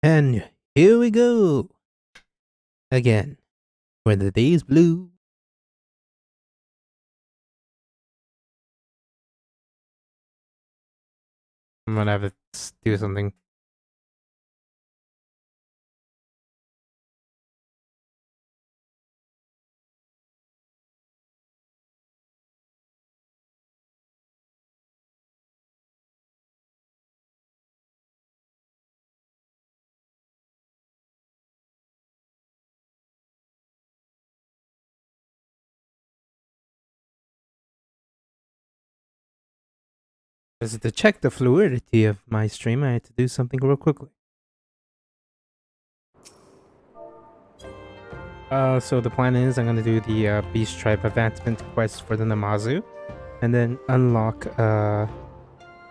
And here we go. Again. When the day's blue. I'm gonna have to do something. Because to check the fluidity of my stream, I had to do something real quickly. So the plan is I'm gonna do the Beast Tribe advancement quest for the Namazu, and then unlock the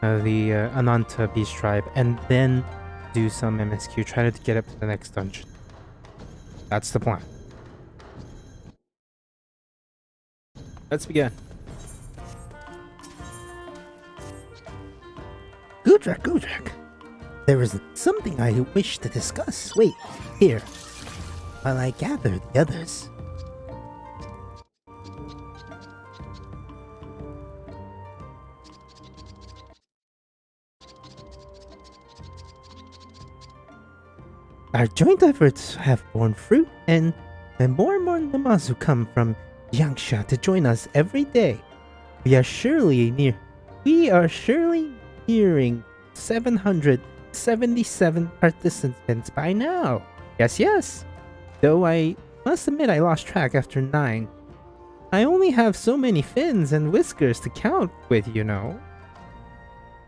Ananta Beast Tribe, and then do some MSQ, try to get up to the next dungeon. That's the plan. Let's begin. Gudrak. There is something I wish to discuss. Wait, here, while I gather the others. Our joint efforts have borne fruit, and more Namazu come from Yangsha to join us every day. We are surely nearing 777 participants by now. Yes. Though I must admit I lost track after 9. I only have so many fins and whiskers to count with, you know.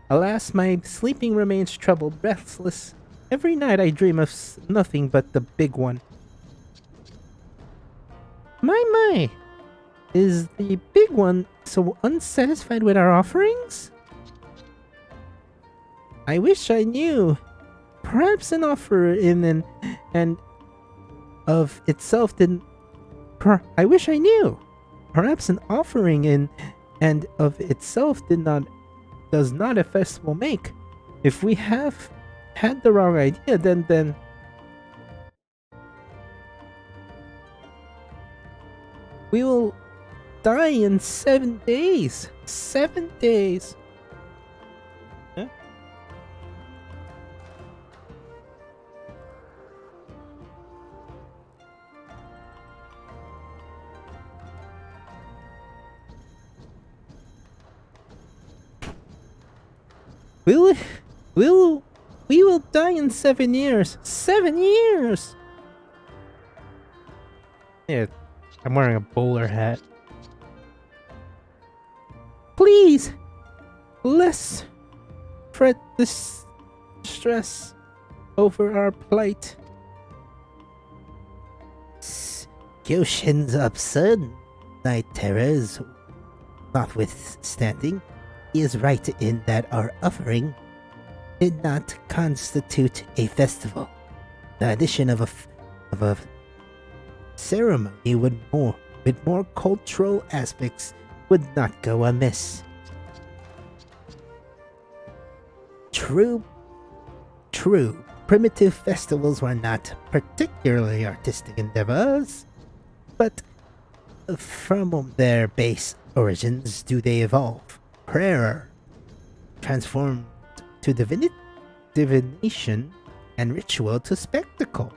Alas, my sleeping remains troubled, restless. Every night I dream of nothing but the big one. My. Is the big one so unsatisfied with our offerings? I wish I knew. Perhaps an offer in and of itself didn't. I wish I knew. Perhaps an offering in and of itself does not a festival make. If we have had the wrong idea, then we will die in 7 days. 7 days. Huh? We will die in 7 years. 7 years! Yeah, I'm wearing a bowler hat. Please! Less fret this stress over our plight. Kyoshin's absurd night terrors notwithstanding, he is right in that our offering did not constitute a festival. The addition of a ceremony with more cultural aspects would not go amiss. True. Primitive festivals were not particularly artistic endeavors, but from their base origins do they evolve. Prayer transformed to divination and ritual to spectacle.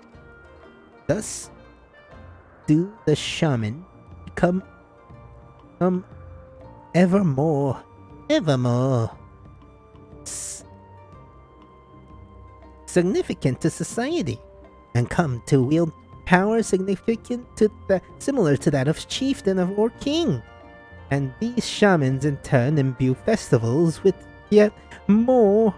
Thus, do the shaman become ever more significant to society, and come to wield power similar to that of chieftain or king. And these shamans in turn imbue festivals with yet more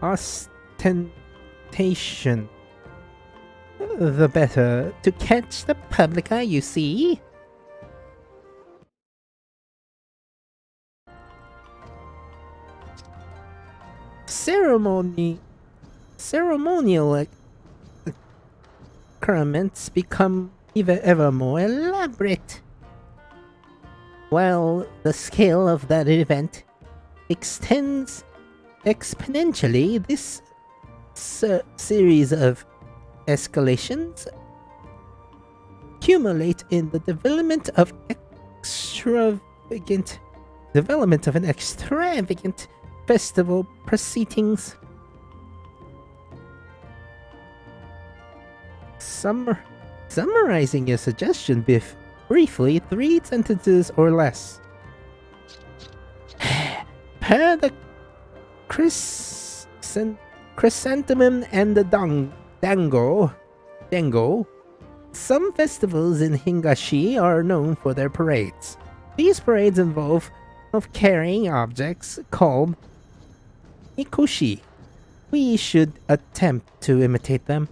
ostentation. The better to catch the public eye, you see. Ceremonial occurrements become ever more elaborate, while the scale of that event extends exponentially. This series of escalations accumulate in the development of an extravagant festival proceedings. Summarizing your suggestion, briefly, 3 sentences or less. Per the chrysanthemum and the dango, some festivals in Hingashi are known for their parades. These parades involve carrying objects called mikoshi. We should attempt to imitate them.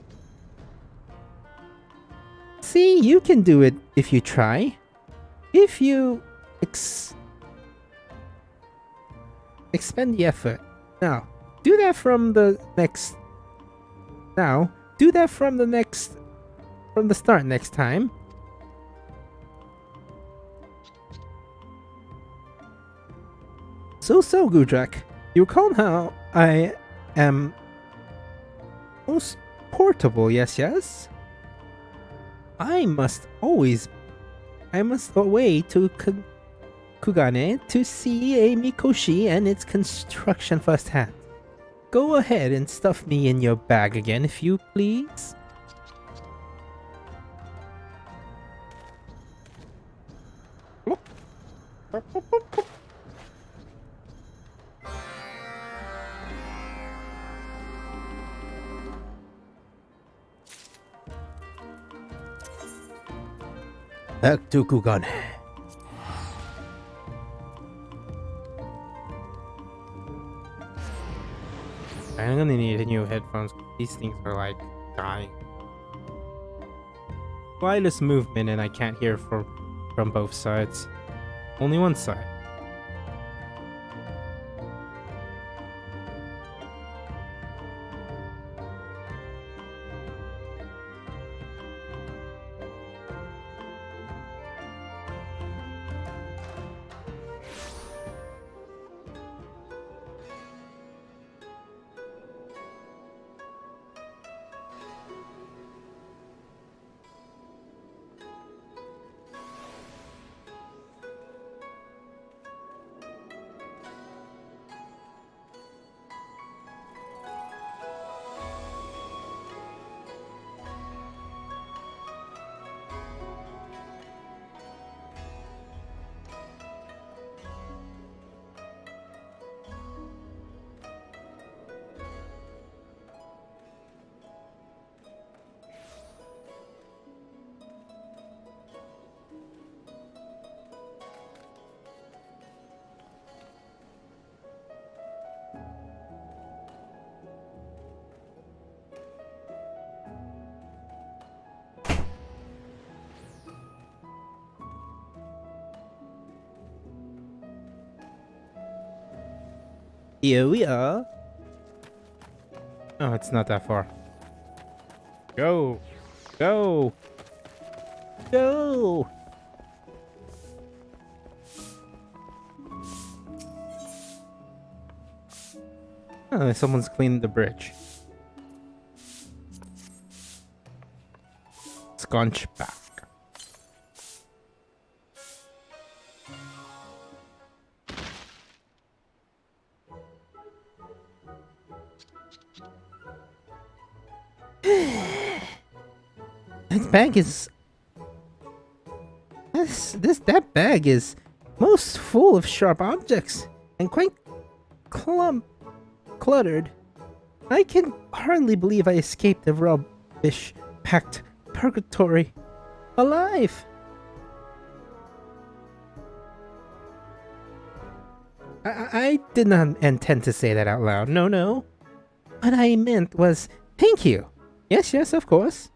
See, you can do it if you try. If you expend the effort. Now, do that from the start next time. So, Gudrak, you recall how I am most portable, yes? I must away to Kugane to see a mikoshi and its construction firsthand. Go ahead and stuff me in your bag again, if you please. Back to Kugane. I'm gonna need new headphones. These things are like dying. Slightest movement and I can't hear from both sides. Only one side. Here we are. Oh, it's not that far. Go! Go! Go! Oh, someone's cleaned the bridge. Scunch back. That bag is most full of sharp objects and quite cluttered. I can hardly believe I escaped the rubbish-packed purgatory alive. I did not intend to say that out loud. No. What I meant was thank you. Yes, of course.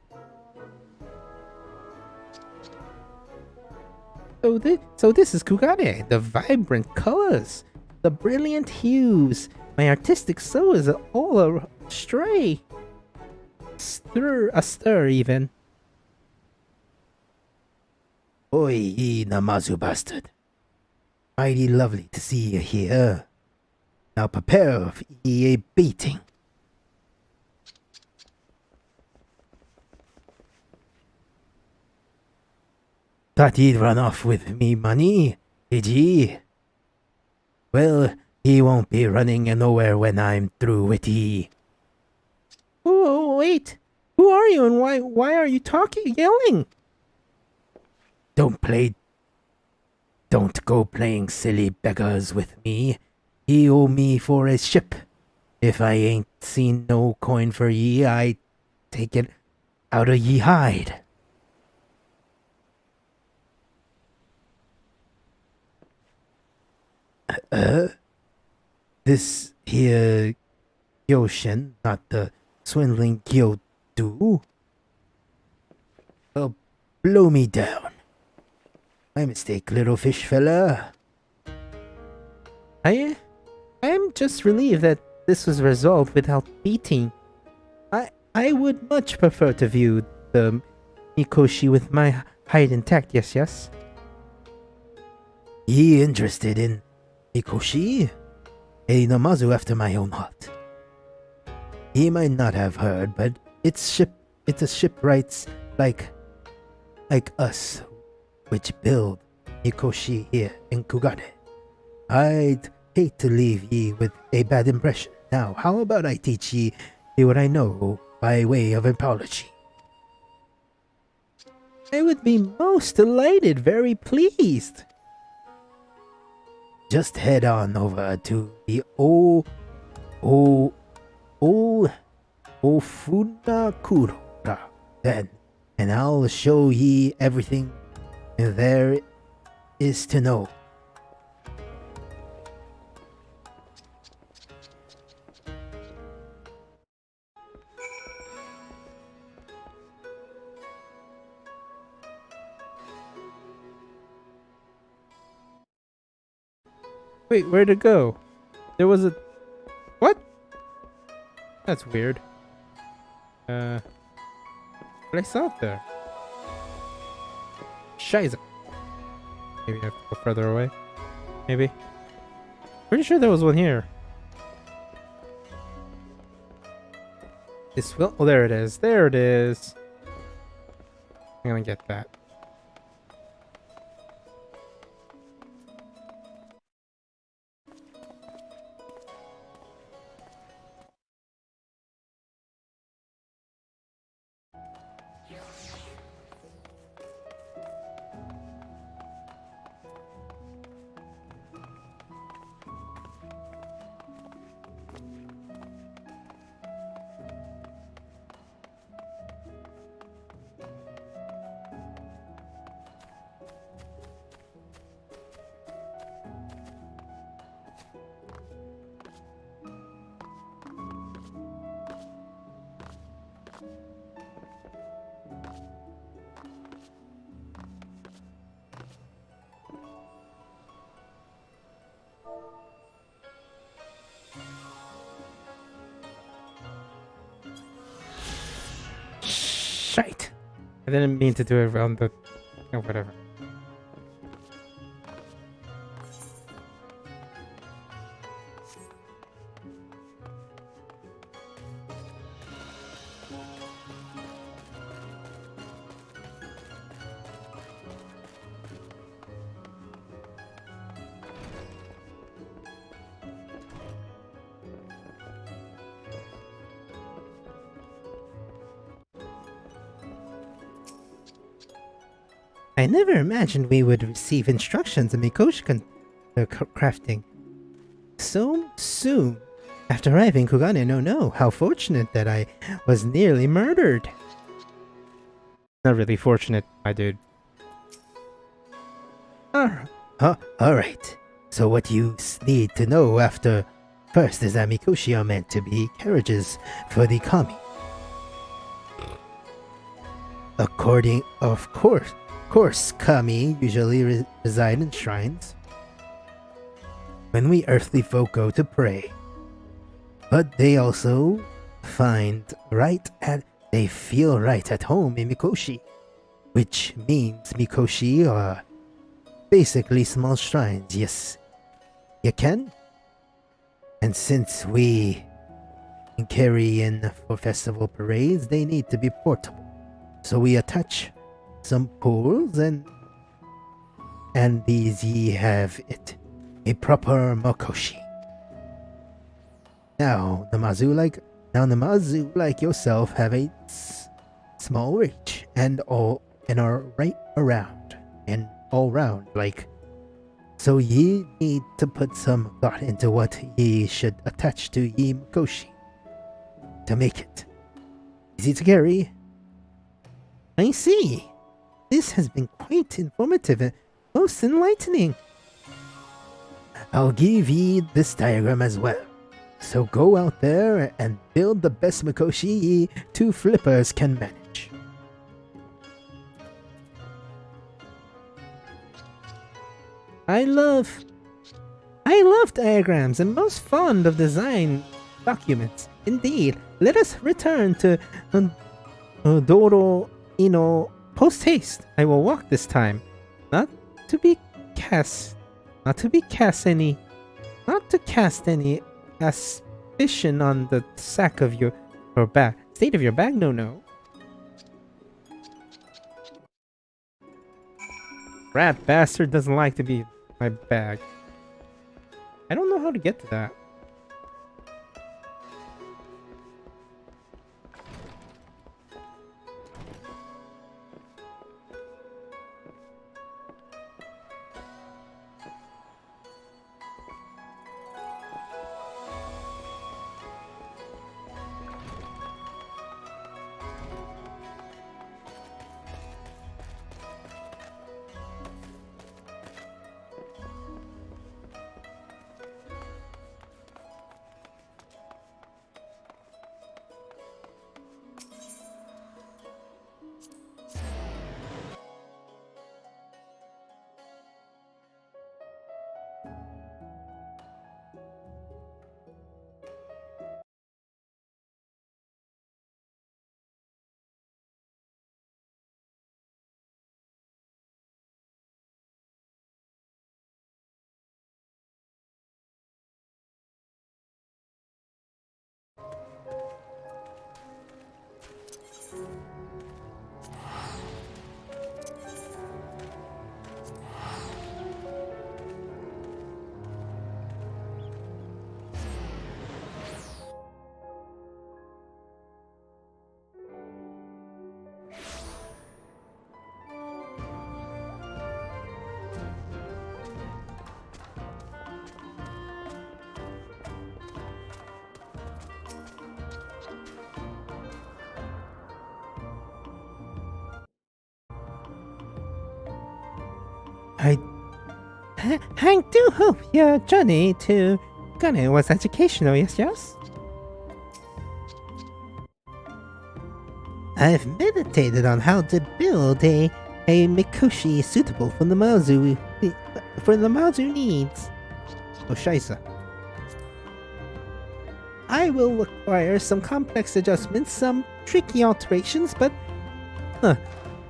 So this is Kugane. The vibrant colors, the brilliant hues. My artistic soul is all astray. Astir even. Oi, Namazu bastard. Mighty lovely to see you here. Now prepare for a beating. Thought he'd run off with me money, did he? Well, he won't be running nowhere when I'm through with he. Oh, wait. Who are you and why are you yelling? Don't go playing silly beggars with me. He owe me for a ship. If I ain't seen no coin for ye, I take it out of ye hide. This here Gyoshin, not the swindling Gyodu. Oh, blow me down. My mistake, little fish fella. I am just relieved that this was resolved without beating. I would much prefer to view the Mikoshi with my hide intact, yes? Ye interested in Mikoshi? A Namazu after my own heart. He might not have heard, but it's a shipwrights like us, which build Mikoshi here in Kugane. I'd hate to leave ye with a bad impression. Now, how about I teach ye what I know by way of apology? I would be most delighted, very pleased. Just head on over to the Ofunakura then, and I'll show ye everything there is to know. Wait, where'd it go? There was a... What? That's weird. What I saw it there? Scheiße. Maybe I have to go further away. Maybe. Pretty sure there was one here. This will... Oh, there it is. There it is. I'm gonna get that. Shite. I didn't mean to do it around the... Oh, whatever. I never imagined we would receive instructions on Mikoshi crafting so soon after arriving in Kugane. No, how fortunate that I was nearly murdered. Not really fortunate, my dude. Alright. So what you need to know after first is that Mikoshi are meant to be carriages for the kami. Of course, kami usually reside in shrines when we earthly folk go to pray. But they also they feel right at home in Mikoshi, which means Mikoshi are basically small shrines, yes, you can? And since we can carry in for festival parades, they need to be portable. So we attach some poles and and these ye have it, a proper Makoshi. Now the Mazu like yourself have a small reach and are right around and all round like. So ye need to put some thought into what ye should attach to ye Makoshi to make it easy to carry. I see. This has been quite informative and most enlightening. I'll give ye this diagram as well. So go out there and build the best Makoshi ye two flippers can manage. I love diagrams and most fond of design documents. Indeed, let us return to Doro Ino post haste. I will walk this time, not to cast any suspicion on the sack of your bag. State of your bag, no. Rat bastard doesn't like to be my bag. I don't know how to get to that. I do hope your journey to Ghana was educational, yes? I've meditated on how to build a Mikoshi suitable for the Mazu needs. Oh, scheisse. I will require some complex adjustments, some tricky alterations, but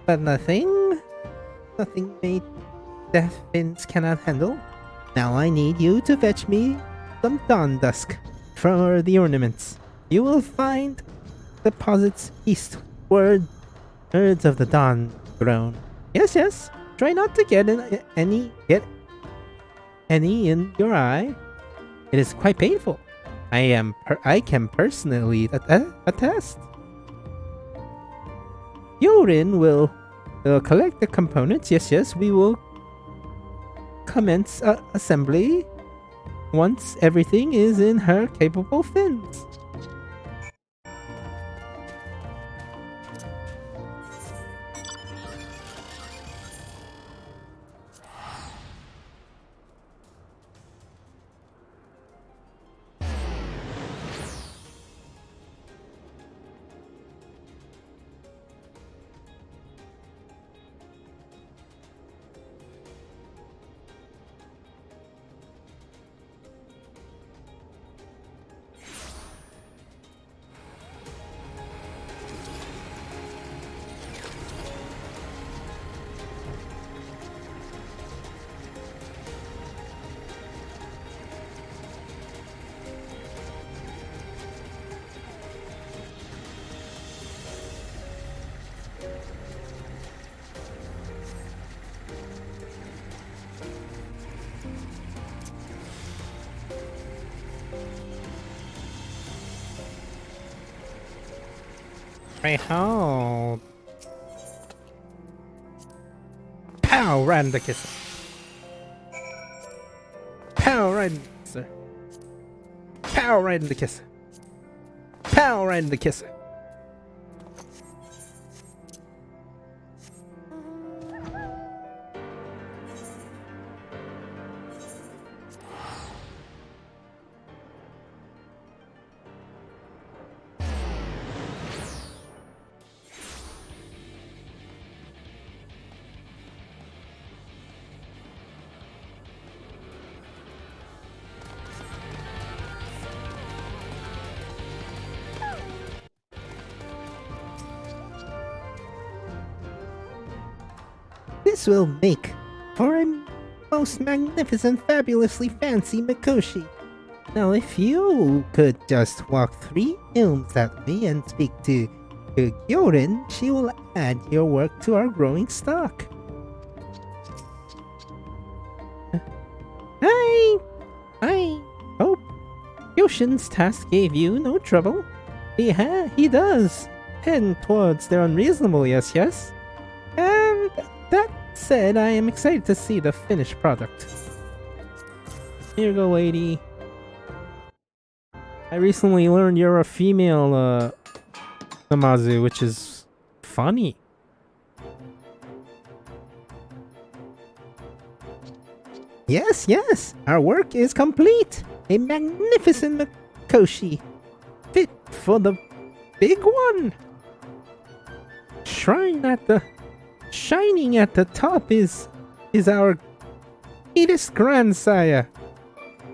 nothing made death fins cannot handle. Now I need you to fetch me some dawn dusk for the ornaments. You will find deposits eastward of the dawn throne. Yes. Try not to get any in your eye. It is quite painful. I can personally attest. Yorin will collect the components. Yes, we will commence assembly once everything is in her capable fins. I hold. Pow! Right in the kisser. Pow! Right in the kisser. Pow! Right in the kisser. Pow! Right in the kisser. This will make for a most magnificent, fabulously fancy Mikoshi. Now, if you could just walk 3 ilms at me and speak to Gyorin, she will add your work to our growing stock. I hope Yoshin's task gave you no trouble. He does tend towards the unreasonable, yes. And that said, I am excited to see the finished product. Here you go, lady. I recently learned you're a female, Namazu, which is funny. Yes, our work is complete. A magnificent Mikoshi, fit for the big one. Shining at the top is our greatest grandsire.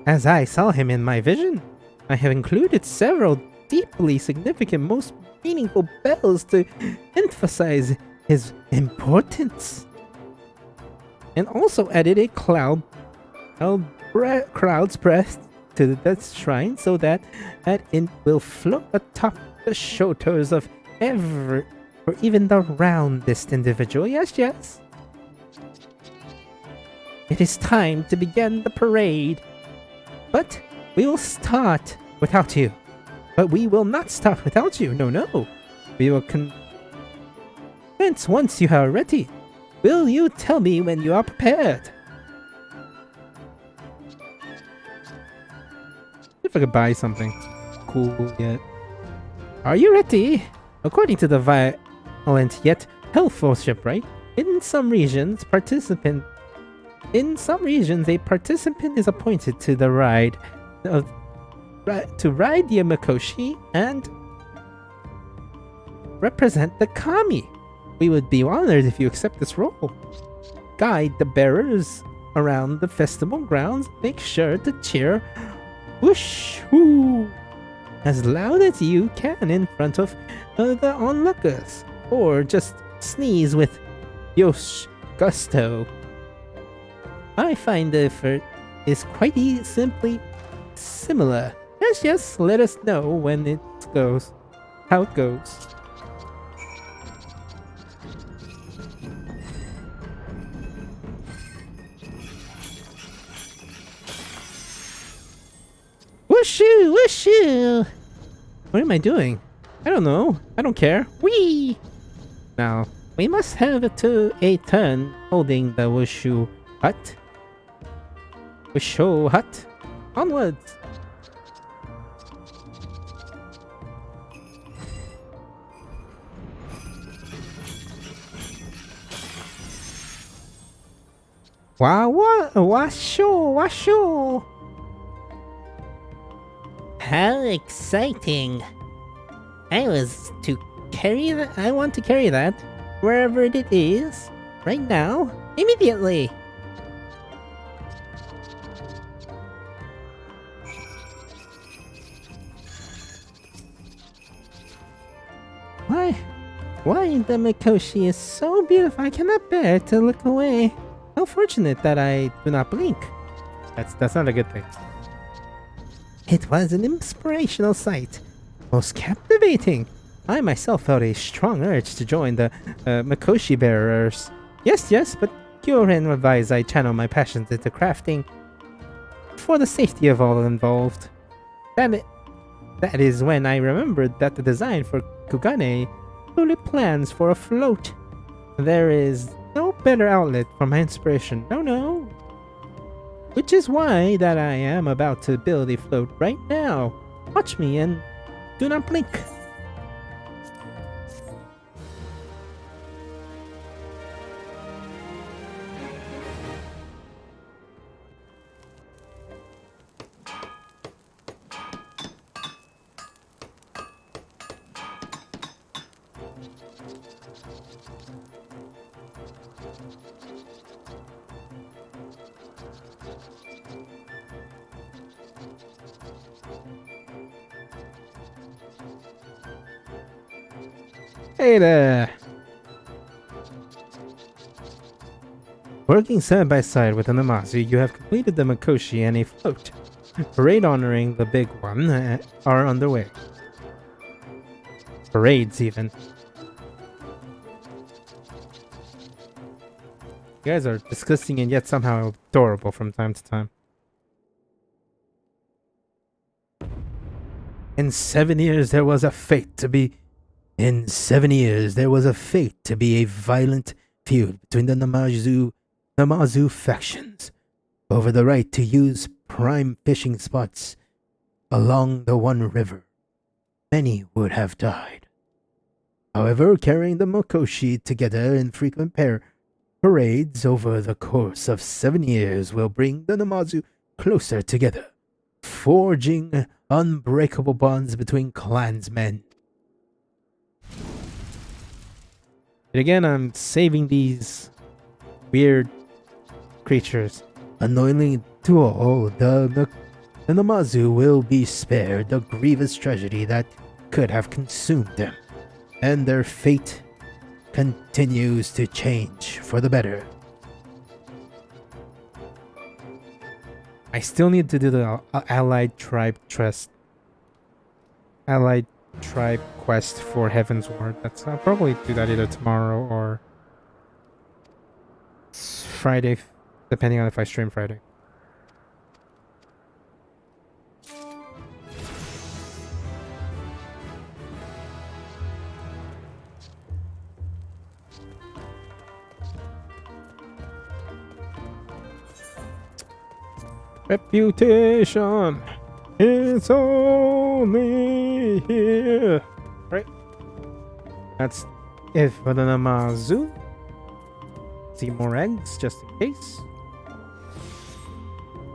As I saw him in my vision, I have included several deeply significant, most meaningful bells to emphasize his importance. And also added a cloud's breath to the shrine so that it will float atop the shoulders of or even the roundest individual. Yes. It is time to begin the parade. But we will start without you. But we will not start without you. No. We will commence once you are ready. Will you tell me when you are prepared? If I could buy something cool yet. Are you ready? According to the violent yet helpful shipwright, in some regions a participant is appointed to the ride to ride the Mikoshi and represent the kami. We would be honored if you accept this role. Guide the bearers around the festival grounds. Make sure to cheer whoosh whoo as loud as you can in front of the onlookers, or just sneeze with yosh gusto. I find the effort is quite simply similar. Yes, let us know when it goes. How it goes. Whooshu! What am I doing? I don't know. I don't care. Whee! Now, we must have a turn holding the Wushu hut. Wushu hut. Onwards! Washo! How exciting! I want to carry that wherever it is, right now, immediately. Why the Mikoshi is so beautiful, I cannot bear to look away. How fortunate that I do not blink. That's not a good thing. It was an inspirational sight. Most captivating. I myself felt a strong urge to join the Mikoshi bearers. Yes, but Gyoren advised I channel my passions into crafting for the safety of all involved. That is when I remembered that the design for Kugane foolish plans for a float. There is no better outlet for my inspiration. No, no. Which is why that I am about to build a float right now. Watch me and do not blink. Hey there! Working side by side with an Namazu, you have completed the Makoshi and a float. Parade honoring the big one are underway. Parades, even. You guys are disgusting and yet somehow adorable from time to time. In 7 years there was a fate to be... In 7 years there was a fate to be a violent feud between the Namazu factions over the right to use prime fishing spots along the One River. Many would have died. However, carrying the Makoshi together in frequent parades over the course of 7 years will bring the Namazu closer together, forging unbreakable bonds between clansmen. And again, I'm saving these weird creatures. Unknowingly to all, the Namazu will be spared the grievous tragedy that could have consumed them, and their fate continues to change for the better. I still need to do the Allied Tribe quest for Heaven's Ward. I'll probably do that either tomorrow or Friday, depending on if I stream Friday. Reputation. It's only here. Right. That's it for the Namazu. See more eggs just in case.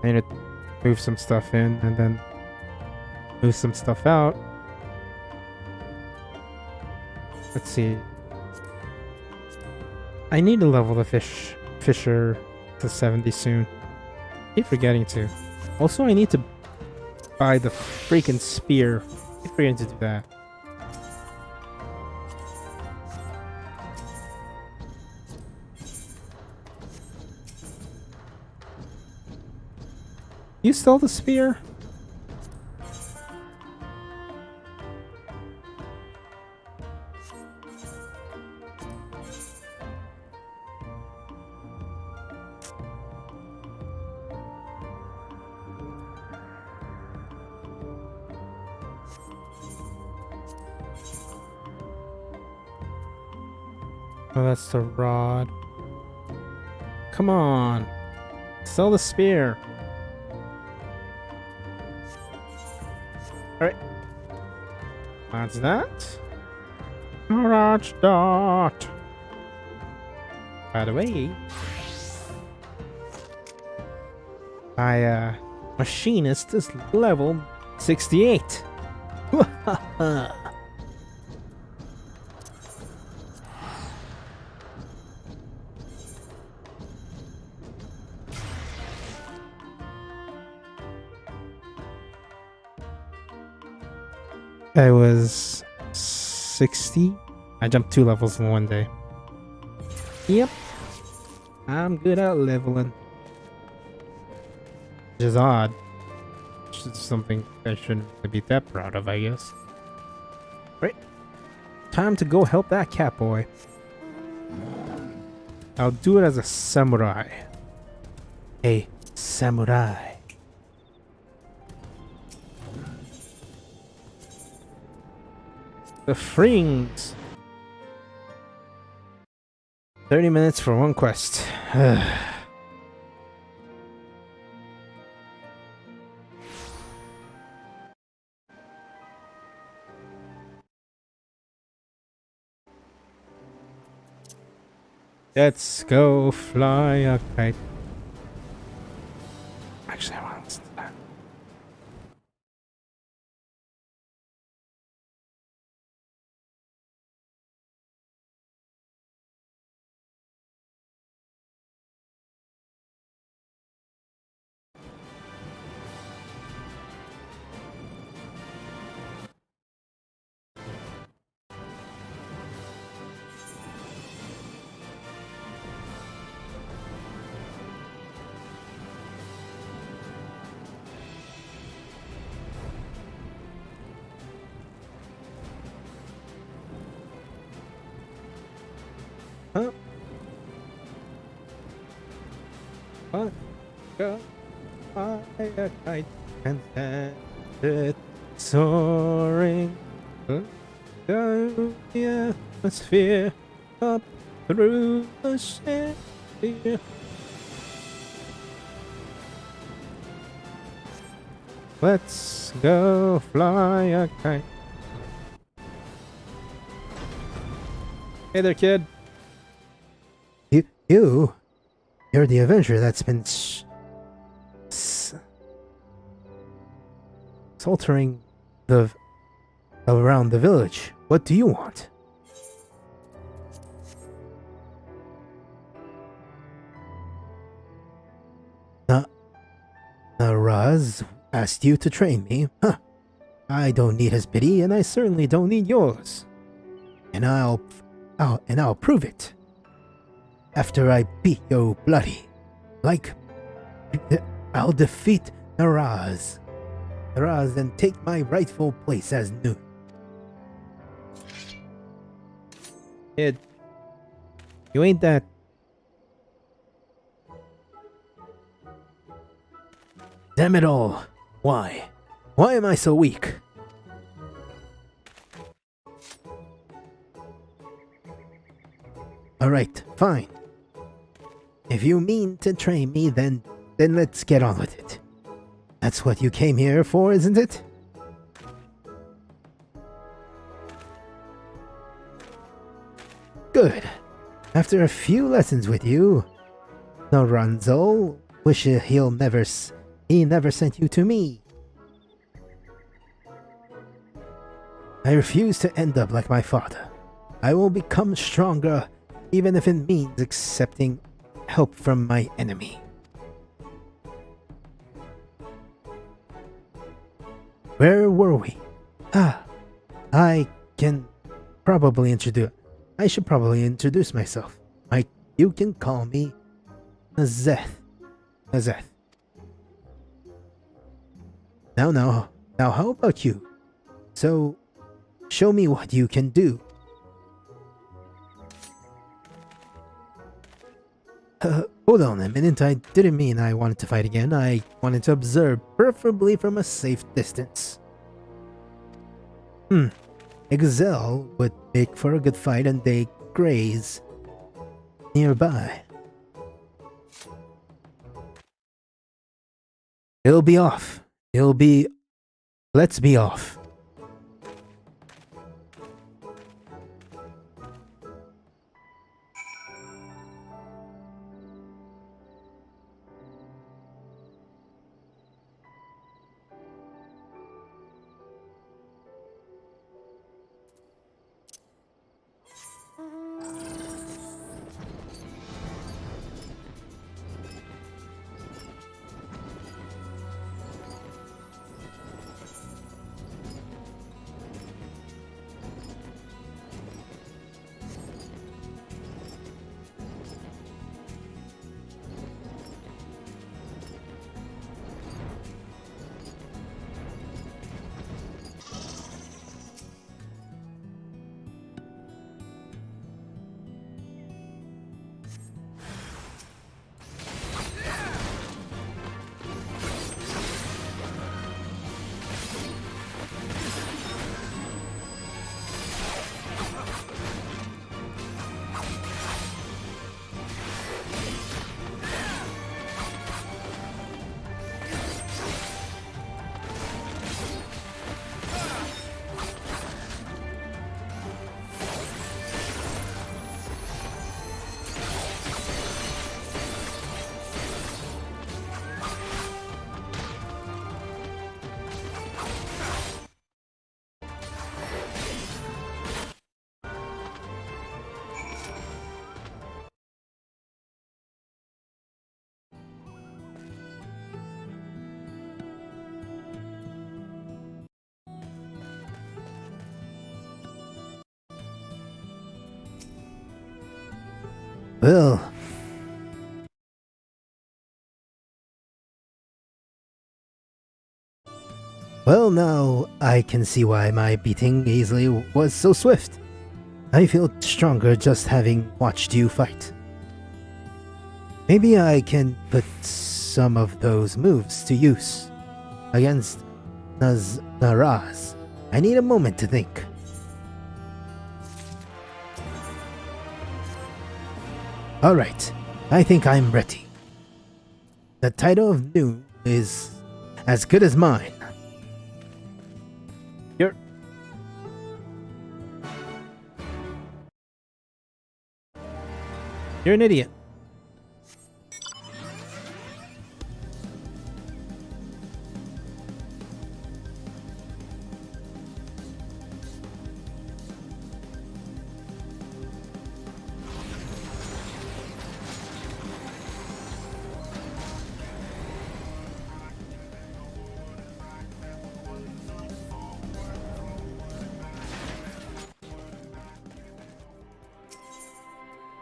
I need to move some stuff in and then move some stuff out. Let's see. I need to level the fisher to 70 soon. Keep forgetting to. Also, I need to buy the freaking spear. Keep forgetting to do that. You stole the spear? Oh, that's the rod. Come on. Sell the spear. Alright. That's that. That's that. By the way, my machinist is level 68. I was 60. I jumped 2 levels in one day. Yep. I'm good at leveling. Which is odd. Which is something I shouldn't be that proud of, I guess. Right. Time to go help that Catboy. I'll do it as a samurai. A samurai. The frings. 30 minutes for one quest. Let's go fly a kite. Actually, I want to listen to that. Huh? What? Go fly a kite and send it soaring through the atmosphere, up through the chandelier. Let's go fly a kite. Hey there, kid. You're the Avenger that's been saltering around the village. What do you want? Raz asked you to train me? Huh. I don't need his pity, and I certainly don't need yours. And I'll prove it. After I beat yo bloody. I'll defeat Naraz and take my rightful place as new. Kid, you ain't that. Damn it all. Why? Why am I so weak? Alright, fine. If you mean to train me, then let's get on with it. That's what you came here for, isn't it? Good. After a few lessons with you, Noranzo wishes he never sent you to me. I refuse to end up like my father. I will become stronger, even if it means accepting help from my enemy. Where were we? I should probably introduce myself. You can call me Nazeth. Now, how about you? So, show me what you can do. Hold on a minute, I didn't mean I wanted to fight again. I wanted to observe, preferably from a safe distance. Excel would make for a good fight and they graze nearby. Let's be off. Well, now I can see why my beating easily was so swift. I feel stronger just having watched you fight. Maybe I can put some of those moves to use against Naraz. I need a moment to think. Alright, I think I'm ready. The title of Nu is as good as mine. You're an idiot.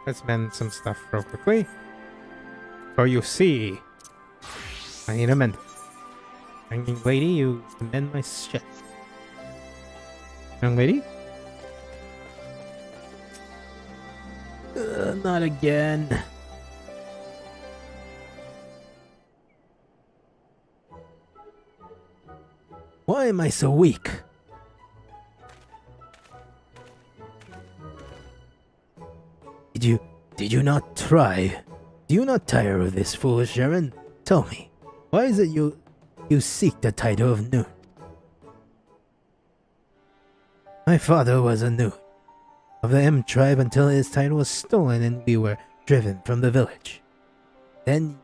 Let's mend some stuff real quickly. For you see, I need a mend. Young lady, you mend my shit. Young lady? Not again. Why am I so weak? Did you not try? Do you not tire of this foolish errand? Tell me, why is it you seek the title of Noon? My father was a Noon of the M tribe until his title was stolen and we were driven from the village. Then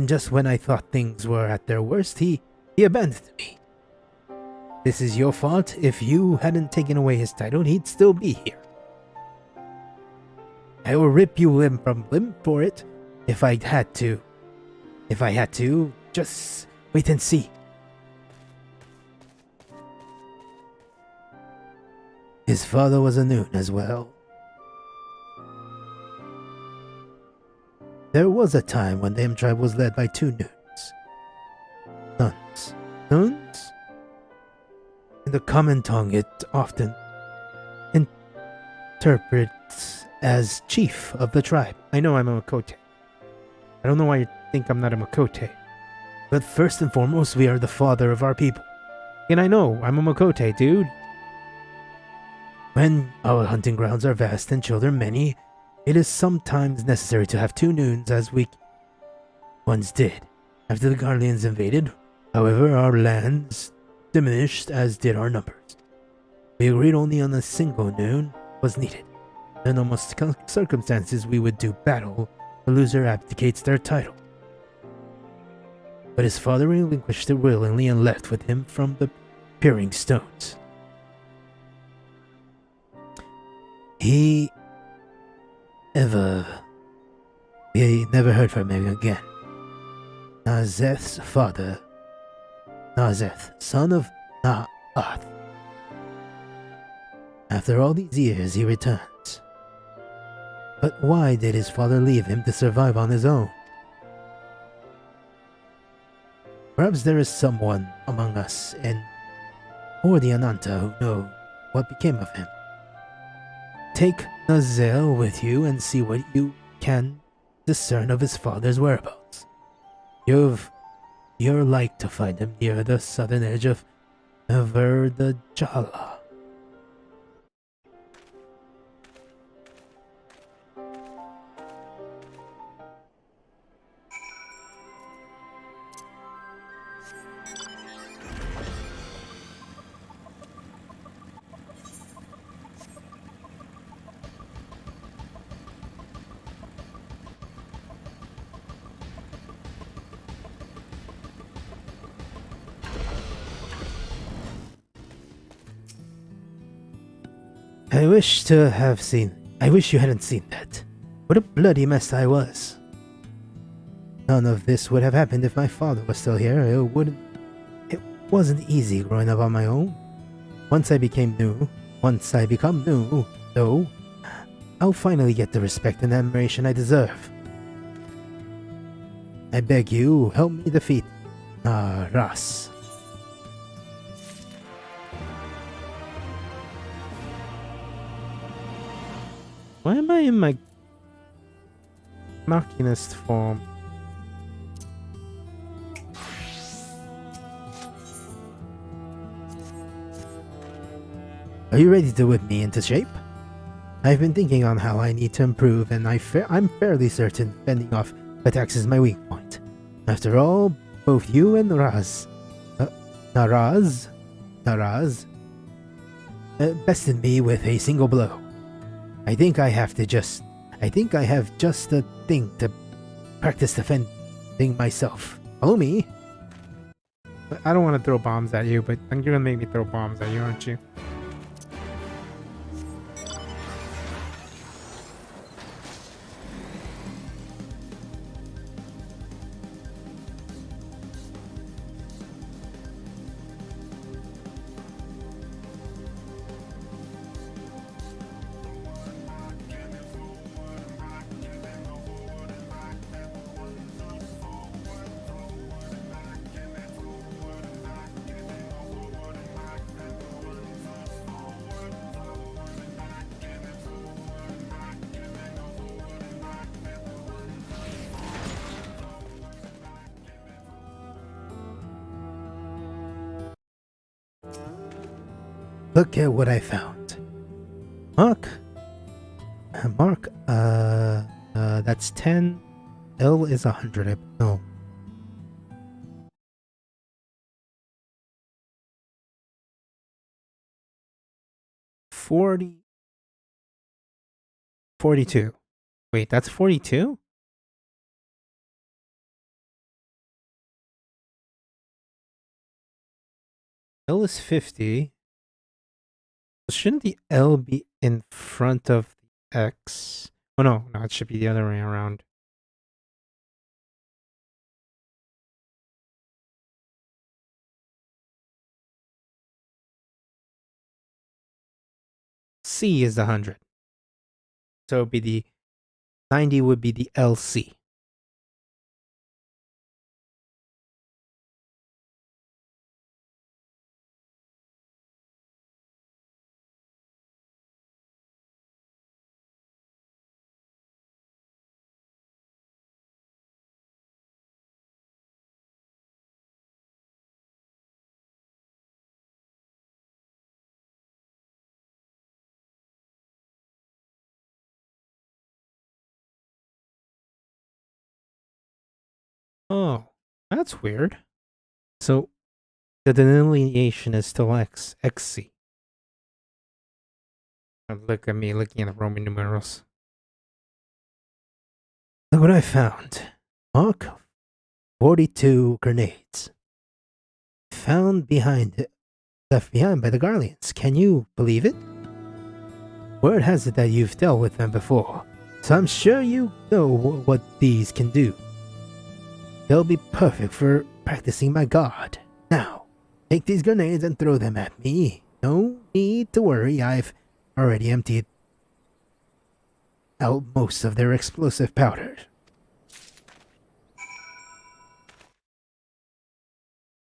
just when I thought things were at their worst, he abandoned me. This is your fault. If you hadn't taken away his title, he'd still be here. I will rip you limb from limb for it if I had to. If I had to, just wait and see. His father was a Noon as well. There was a time when the M tribe was led by 2 Noons. Nuns. Nuns? In the common tongue, it often interprets as chief of the tribe. I know I'm a Makote. I don't know why you think I'm not a Makote. But first and foremost, we are the father of our people. And I know, I'm a Makote, dude. When our hunting grounds are vast and children many, it is sometimes necessary to have 2 Noons as we once did. After the Guardians invaded, however, our lands diminished as did our numbers. We agreed only on a single Noon was needed. In almost circumstances we would do battle, the loser abdicates their title. But his father relinquished it willingly and left with him from the peering stones. He never heard from him again. Nazeth's father, Nazeth, son of Na'ath. After all these years, he returns. But why did his father leave him to survive on his own? Perhaps there is someone among us or the Ananta who know what became of him. Take Nazel with you and see what you can discern of his father's whereabouts. You're like to find him near the southern edge of Verdajala. I wish you hadn't seen that. What a bloody mess I was. None of this would have happened if my father was still here. It wasn't easy growing up on my own. Once I become new, though, I'll finally get the respect and admiration I deserve. I beg you, help me defeat Ras. Why am I in my machinist form? Are you ready to whip me into shape? I've been thinking on how I need to improve, and I'm fairly certain fending off attacks is my weak point. After all, both you and Naraz, bested me with a single blow. I think I have just the thing to practice defending myself. Follow me. I don't want to throw bombs at you, but you're gonna make me throw bombs at you, aren't you? Look at what I found. Mark, that's 10. L is 100. No. 40. 42. Wait, that's 42? L is 50. Shouldn't the L be in front of the X? Oh no, it should be the other way around. C is 100. So it'd be the 90 would be the LC. Oh, that's weird. So the delineation is still XC. Look at me looking at the Roman numerals. Look what I found. Mark 42 grenades. Left behind by the Garleans. Can you believe it? Word has it that you've dealt with them before, so I'm sure you know what these can do. They'll be perfect for practicing my guard. Now, take these grenades and throw them at me. No need to worry, I've already emptied out most of their explosive powder.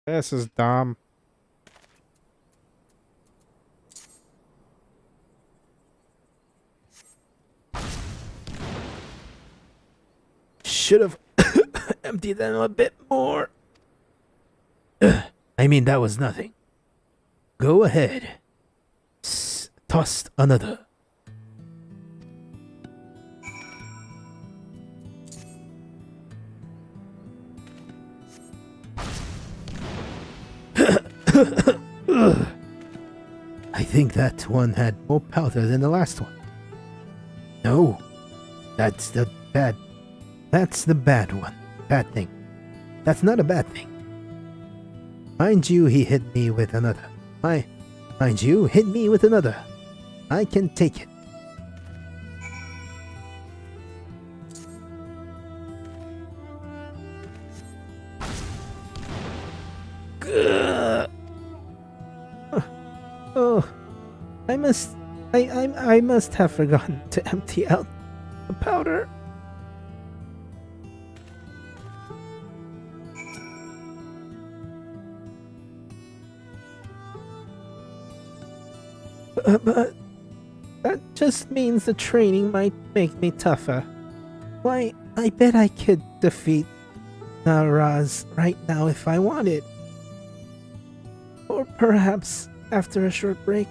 This is dumb. Should have emptied them a bit more. I mean, that was nothing. Go ahead. Toss another. I think that one had more powder than the last one. No, that's the bad one. Bad thing. That's not a bad thing. Mind you, he hit me with another. Mind you, hit me with another. I can take it. Oh, I must I must have forgotten to empty out the powder. But that just means the training might make me tougher. Why, I bet I could defeat Naraz right now if I wanted. Or perhaps after a short break.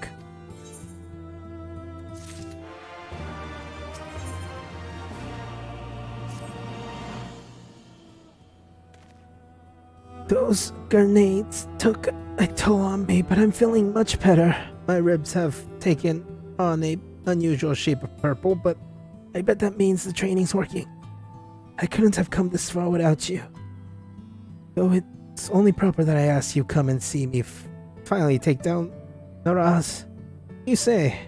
Those grenades took a toll on me, but I'm feeling much better. My ribs have taken on a unusual shape of purple, but I bet that means the training's working. I couldn't have come this far without you. Though it's only proper that I ask you come and see me finally take down Naraz. You say?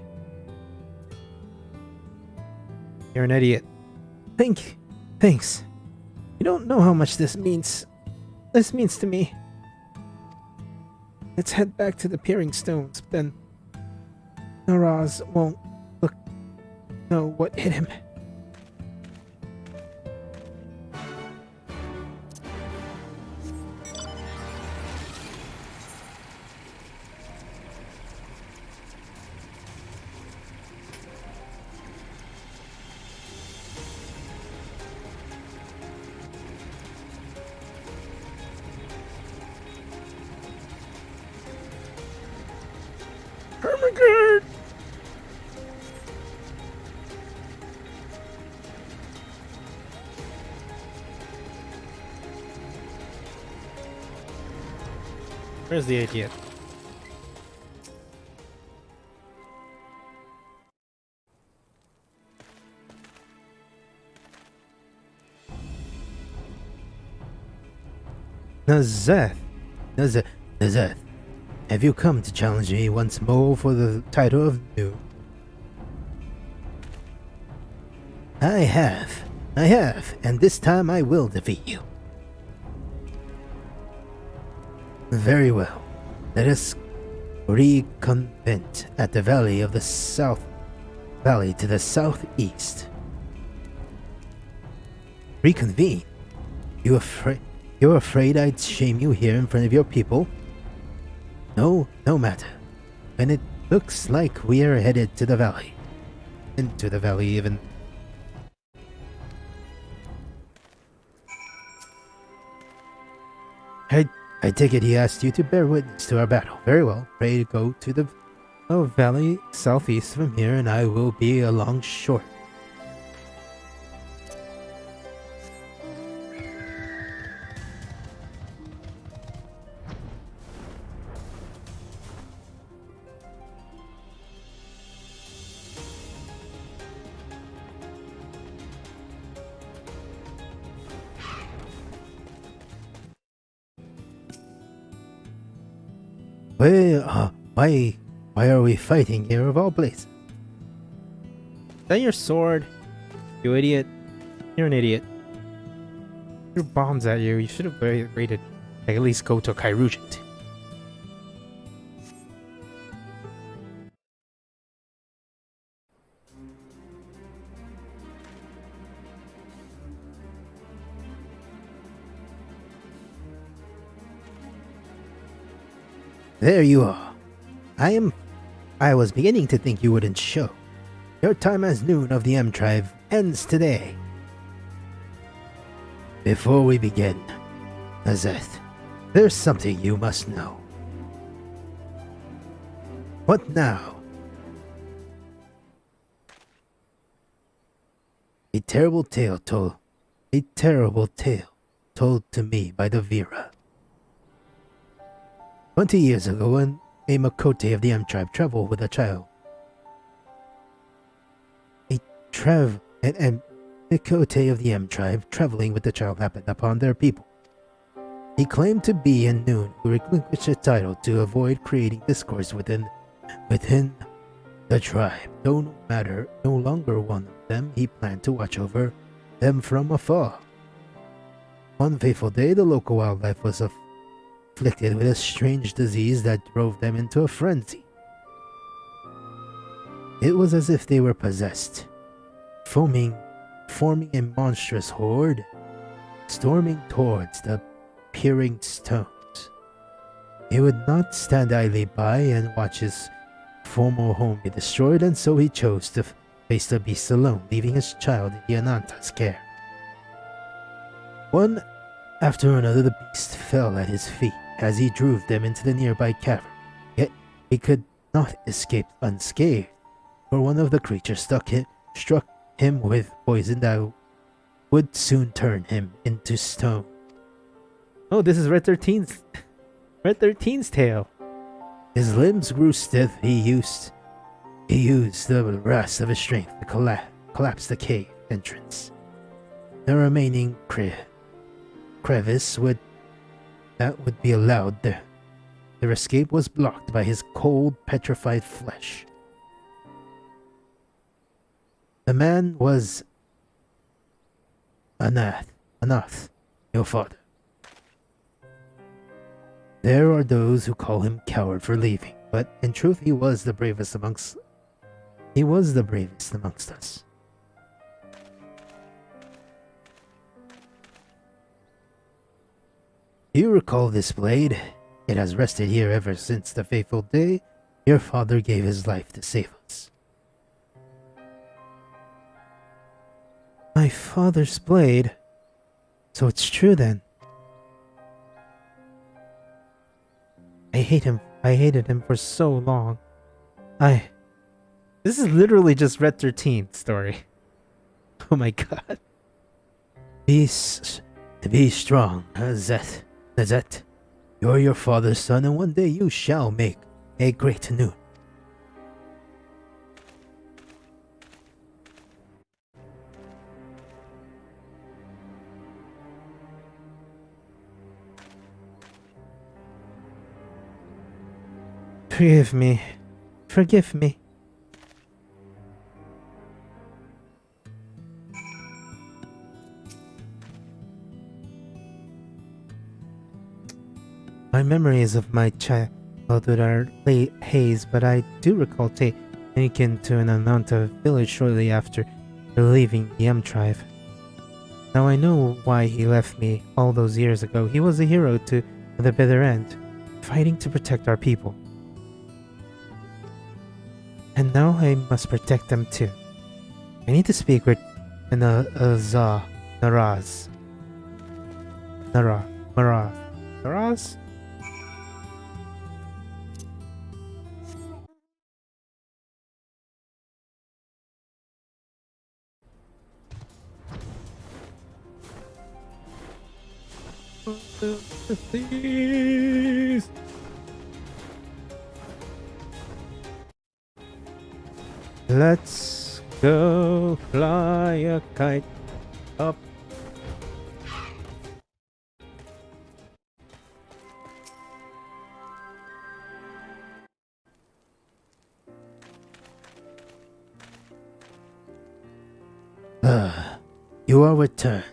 You're an idiot. Thanks. You don't know how much this means. This means to me. Let's head back to the Peering Stones, then Naraz won't know what hit him. Hermigerd! Where's the idiot? Nazeth. Have you come to challenge me once more for the title of New? I have, and this time I will defeat you. Very well. Let us reconvene at the valley to the southeast. Reconvene? You're afraid I'd shame you here in front of your people? No matter. And it looks like we are headed to the valley. Into the valley, even. I take it he asked you to bear witness to our battle. Very well. Pray to go to the valley southeast from here, and I will be along short. Why are we fighting here of all places? Is that your sword? You idiot. You're an idiot. Threw bombs at you. You should have waited. Like, at least go to Kyrugent. There you are. I was beginning to think you wouldn't show. Your time as noon of the M Tribe ends today. Before we begin, Azeth, there's something you must know. What now? A terrible tale told to me by the Vera. 20 years ago, when a Makote of the M Tribe traveled with a child. A Makote of the M Tribe traveling with the child happened upon their people. He claimed to be a Noon who relinquished the title to avoid creating discourse within the tribe. Though no longer one of them, he planned to watch over them from afar. One fateful day, the local wildlife was afflicted with a strange disease that drove them into a frenzy. It was as if they were possessed, forming a monstrous horde, storming towards the peering stones. He would not stand idly by and watch his former home be destroyed, and so he chose to face the beast alone, leaving his child in the Ananta's care. One after another, the beast fell at his feet as he drove them into the nearby cavern, yet he could not escape unscathed, for one of the creatures struck him with poison that would soon turn him into stone. Oh, this is Red 13's tale. His limbs grew stiff. He used the rest of his strength to collapse the cave entrance. The remaining crevice would be allowed there. Their escape was blocked by his cold, petrified flesh. The man was Anath, your father. There are those who call him coward for leaving, but in truth he was the bravest amongst us. Do you recall this blade? It has rested here ever since the fateful day your father gave his life to save us. My father's blade? So it's true then. I hated him for so long. This is literally just Red 13's story. Oh my god. Be strong, Nazet. You're your father's son, and one day you shall make a great noon. Forgive me. My memories of my childhood are late haze, but I do recall taken to an Ananta village shortly after leaving the M tribe. Now I know why he left me all those years ago. He was a hero to the bitter end, fighting to protect our people. And now I must protect them too. I need to speak with Naraz. Please. Let's go fly a kite up. You are returned.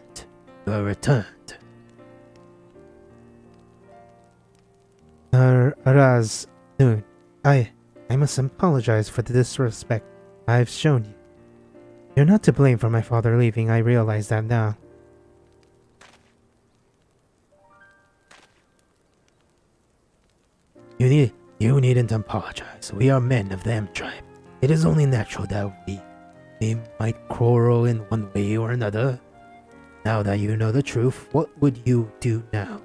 Raz, Noon, I must apologize for the disrespect I've shown you. You're not to blame for my father leaving, I realize that now. You needn't apologize. We are men of the M tribe. It is only natural that we might quarrel in one way or another. Now that you know the truth, what would you do now?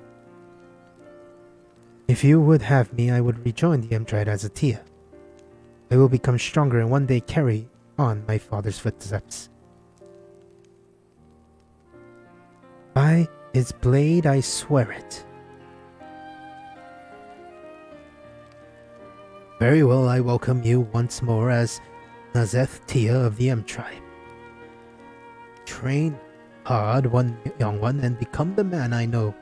If you would have me, I would rejoin the M tribe as a Tia. I will become stronger and one day carry on my father's footsteps. By his blade, I swear it. Very well, I welcome you once more as Nazeth Tia of the M tribe. Train hard, young one, and become the man I know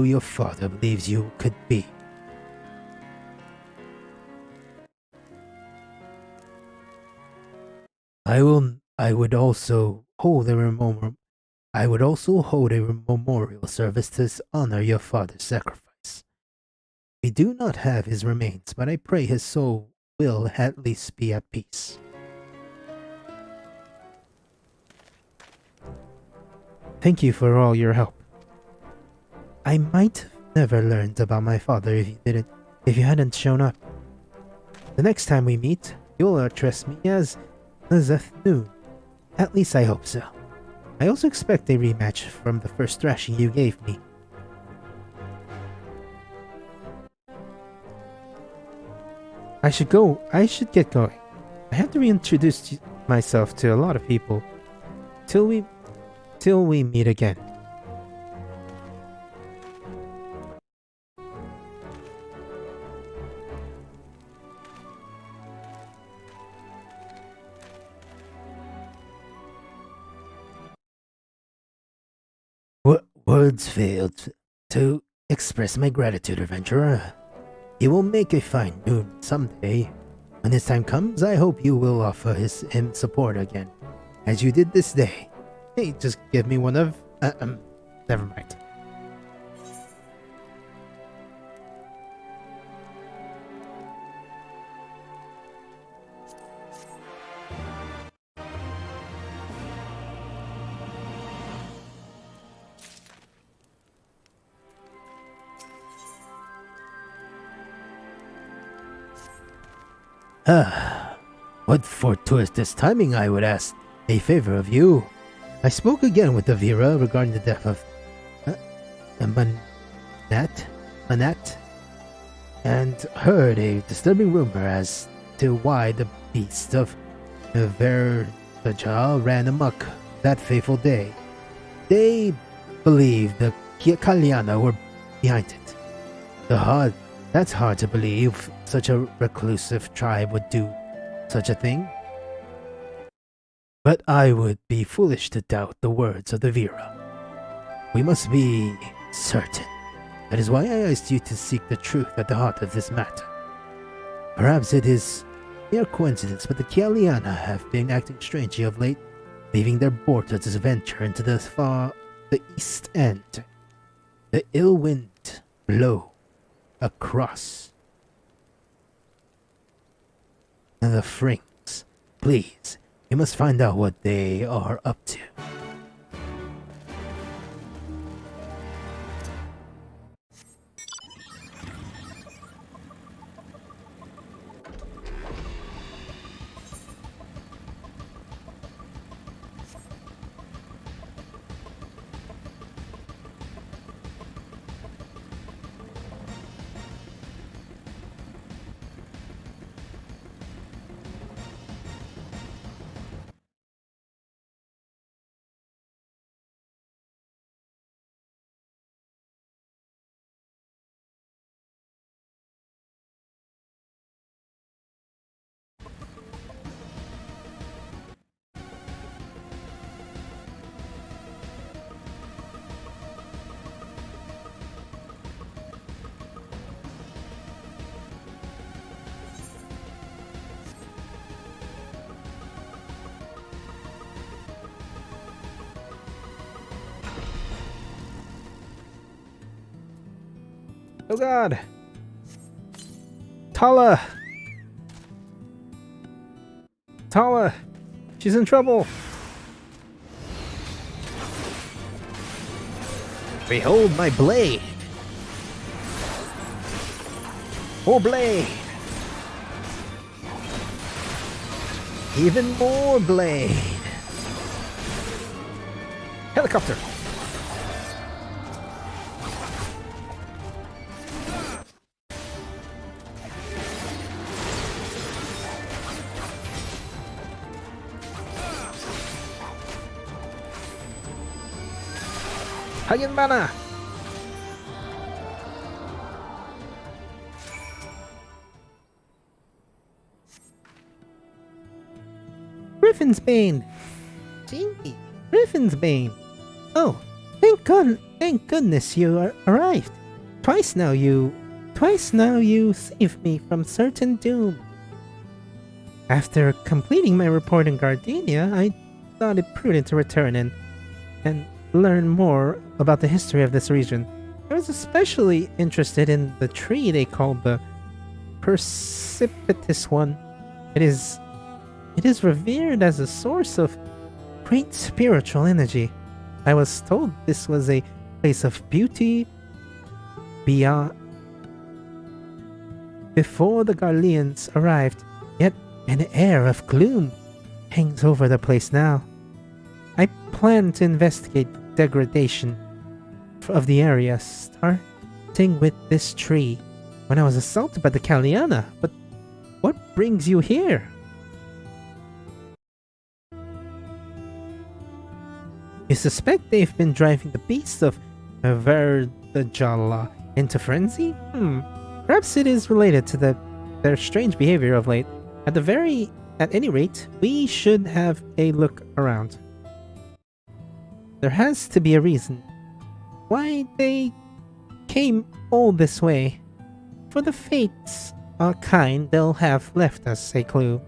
your father believes you could be. I would also hold a memorial service to honor your father's sacrifice. We do not have his remains, but I pray his soul will at least be at peace. Thank you for all your help. I might have never learned about my father if you hadn't shown up. The next time we meet, you'll address me as Nazeth Noon. At least I hope so. I also expect a rematch from the first thrashing you gave me. I should get going. I have to reintroduce myself to a lot of people. Till we meet again. Words failed to express my gratitude, adventurer. He will make a fine Noon someday. When his time comes, I hope you will offer him support again, as you did this day. Hey, just give me one of... never mind. What fortuitous timing, I would ask a favor of you. I spoke again with Avira regarding the death of Manat, and heard a disturbing rumor as to why the beast of Verdaja ran amok that fateful day. They believe the Kaliana were behind it. That's hard to believe such a reclusive tribe would do such a thing. But I would be foolish to doubt the words of the Vera. We must be certain. That is why I asked you to seek the truth at the heart of this matter. Perhaps it is mere coincidence, but the Kaliana have been acting strangely of late, leaving their board to venture into the east end. The ill wind blow across the frings. Please, you must find out what they are up to. Oh god! Tala! Tala! She's in trouble! Behold my blade! More blade! Even more blade! Helicopter! Hangin mana! Griffin's Bane! Gee, Griffin's Bane! Oh, thank goodness you arrived. Twice now you saved me from certain doom. After completing my report in Gardenia, I thought it prudent to return and learn more about the history of this region. I was especially interested in the tree they called the precipitous one. It is revered as a source of great spiritual energy. I was told this was a place of beauty beyond before the Garleans arrived, yet an air of gloom hangs over the place now. I plan to investigate the degradation of the area, starting with this tree. When I was assaulted by the Kaliana, but what brings you here? You suspect they've been driving the beasts of Verdajala into frenzy? Perhaps it is related to their strange behavior of late. At any rate, we should have a look around. There has to be a reason why they came all this way. For the fates are kind, they'll have left us a clue.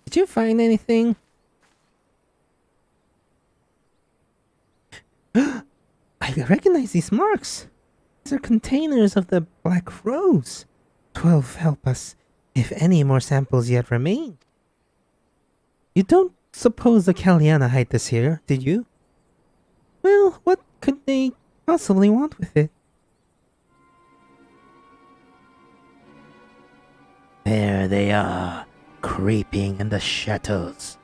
Did you find anything? I recognize these marks. These are containers of the Black Rose. 12 help us, if any more samples yet remain. You don't suppose the Kaliana hide this here, did you? Well, what could they possibly want with it? There they are, creeping in the shadows.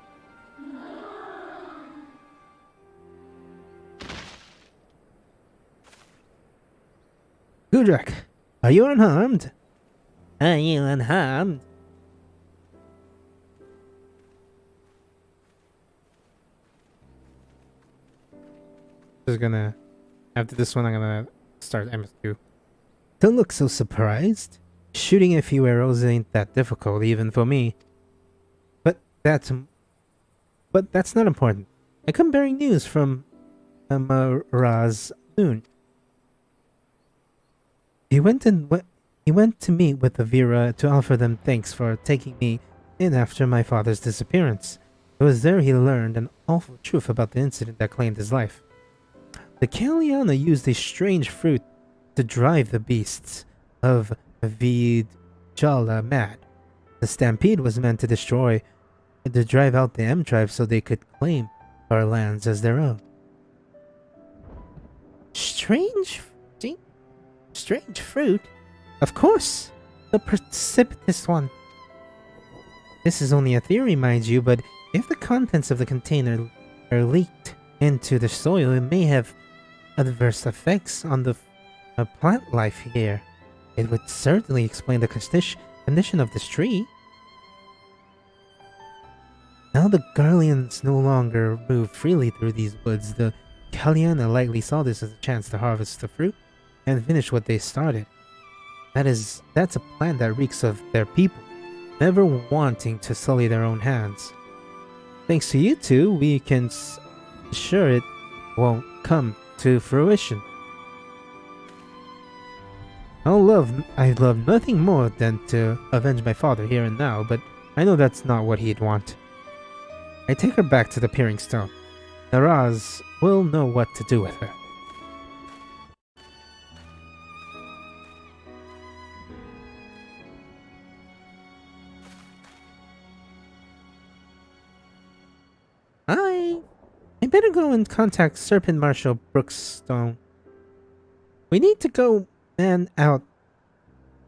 Gudrak, are you unharmed? Are you unharmed? Just gonna... After this one, I'm gonna start MS2. Don't look so surprised. Shooting a few arrows ain't that difficult, even for me. But that's not important. I come bearing news from Raz Noon. He went to meet with the Vera to offer them thanks for taking me in after my father's disappearance. It was there he learned an awful truth about the incident that claimed his life. The Kaliana used a strange fruit to drive the beasts of Vidjala mad. The stampede was meant to drive out the M tribe so they could claim our lands as their own. Strange fruit? Of course! The precipitous one. This is only a theory, mind you, but if the contents of the container are leaked into the soil, it may have adverse effects on the plant life here. It would certainly explain the condition of this tree. Now the Garleans no longer move freely through these woods. The Kaliana likely saw this as a chance to harvest the fruit and finish what they started. That's a plan that reeks of their people, never wanting to sully their own hands. Thanks to you two, we can assure it won't come to fruition. I'd love nothing more than to avenge my father here and now, but I know that's not what he'd want. I take her back to the Peering Stone. Naraz will know what to do with her. I better go and contact Serpent Marshal Brookstone. We need to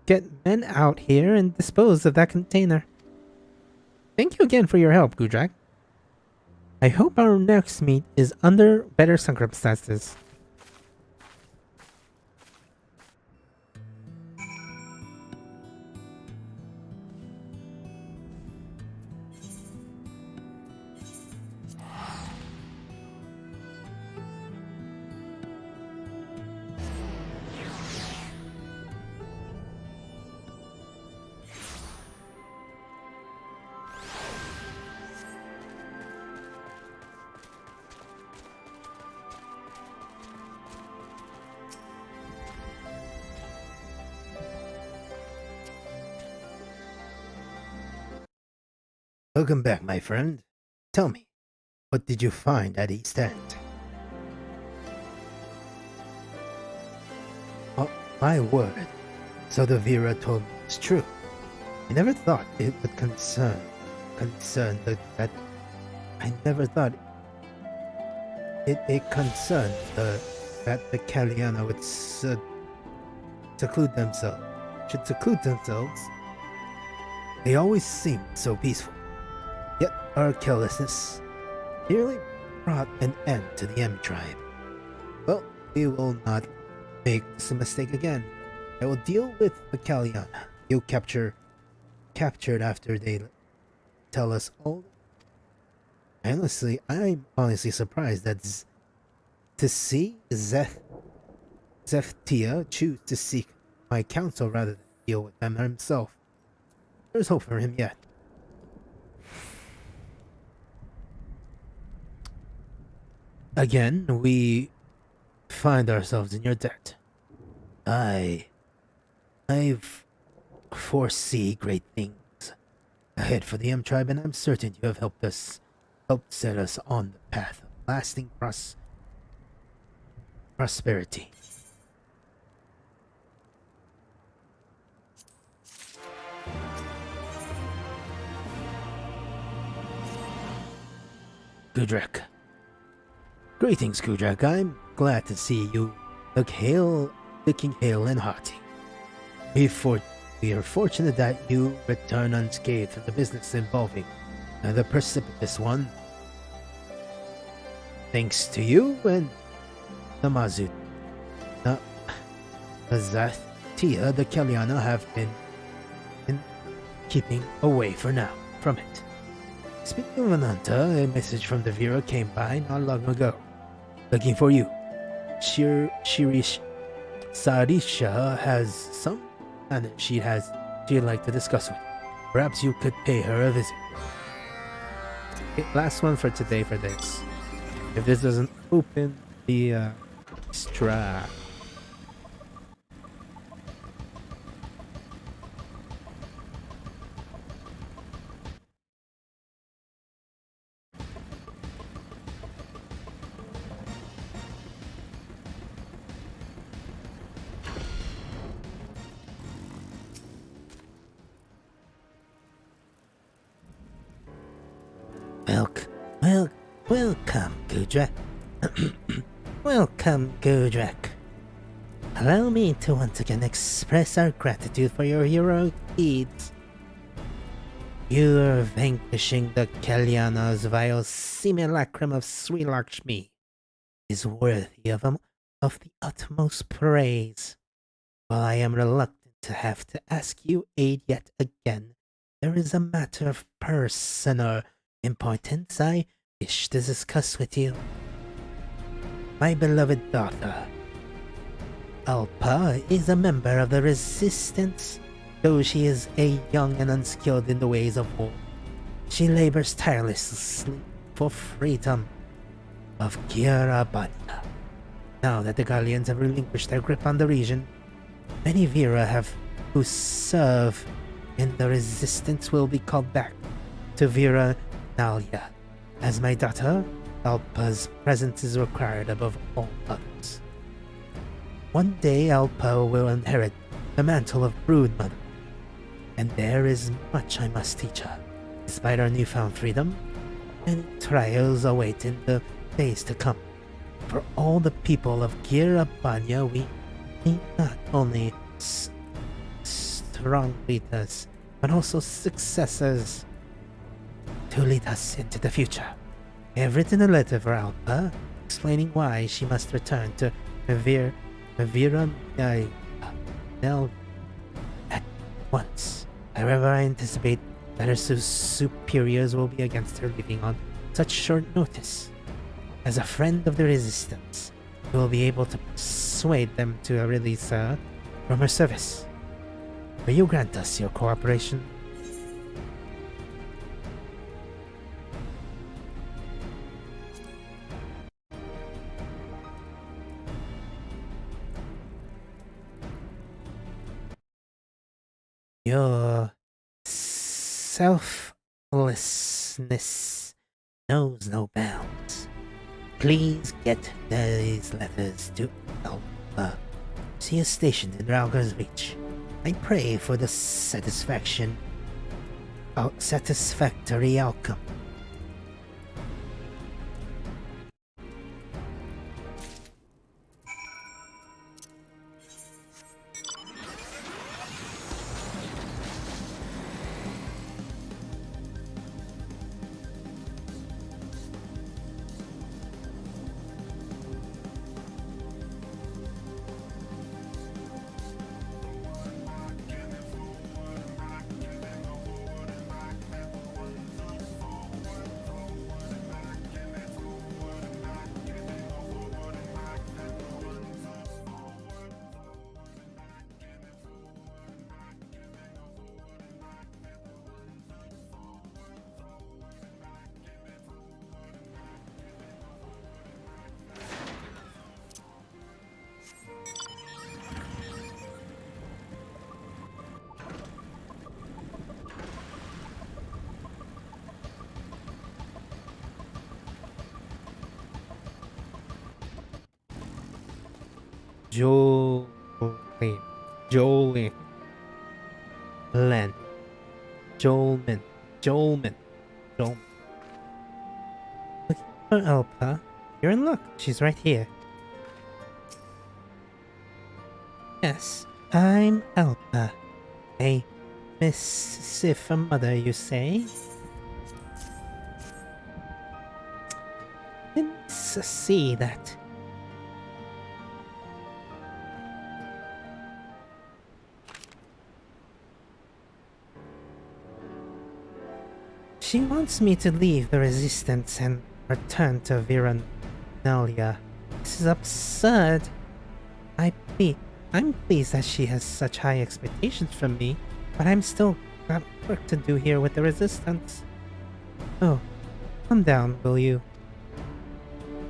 get men out here and dispose of that container. Thank you again for your help, Gudrak. I hope our next meet is under better circumstances. Welcome back, my friend. Tell me, what did you find at East End? Oh, my word. So the Vera told me it's true. I never thought it would concern that I never thought it concerned that the Kaliana would seclude themselves. Should seclude themselves. They always seemed so peaceful. Yet our carelessness nearly brought an end to the M tribe. Well, we will not make this mistake again. I will deal with the Kaliana you captured after they tell us all. Honestly, I'm honestly surprised to see Zeftia choose to seek my counsel rather than deal with them himself. There's hope for him yet. Again, we find ourselves in your debt. I foresee great things ahead for the M tribe, and I'm certain you have helped set us on the path of lasting prosperity. Gudrek. Greetings, Gudrek. I'm glad to see you looking hale and hearty. We are fortunate that you return unscathed from the business involving the precipitous one. Thanks to you and the Mazut, the Zathia, the Kaliana have been keeping away for now from it. Speaking of Ananta, a message from the Vera came by not long ago, looking for you. Shirish Sarisha has some matter she'd like to discuss with you. Perhaps you could pay her a visit. Okay, last one for today for this. If this doesn't open the strap. Welcome, Gudrek. Welcome, Gudrek. Allow me to once again express our gratitude for your heroic deeds. Your vanquishing the Kaliana's vile simulacrum of Sri Lakshmi is worthy of the utmost praise. While I am reluctant to have to ask you aid yet again, there is a matter of personal importance I wish to discuss with you. My beloved daughter, Alpa, is a member of the Resistance. Though she is a young and unskilled in the ways of war, she labors tirelessly for freedom of Girabanya. Now that the Gallians have relinquished their grip on the region, many Vera who serve in the Resistance will be called back to Vera Nalia. As my daughter, Alpa's presence is required above all others. One day Alpa will inherit the mantle of Broodmother, and there is much I must teach her. Despite our newfound freedom, many trials await in the days to come. For all the people of Girabanya, we need not only strong leaders, but also successors to lead us into the future. I have written a letter for Alpa, explaining why she must return to Mavira Nel at once. However, I anticipate that her superiors will be against her leaving on such short notice. As a friend of the Resistance, you will be able to persuade them to release her from her service. Will you grant us your cooperation? Your Listeness knows no bounds. Please get these letters to Alpha. She is stationed in Rauger's Reach. I pray for the satisfactory outcome. Jolene. Jolene. Len. Jolman. Jolman. Jolman. Looking for Alpa? You're in luck. She's right here. Yes, I'm Alpa. A missive mother, you say? Didn't see that. She wants me to leave the Resistance and return to Viranelia. This is absurd. I'm pleased that she has such high expectations from me, but I'm still got work to do here with the Resistance. Oh, calm down, will you?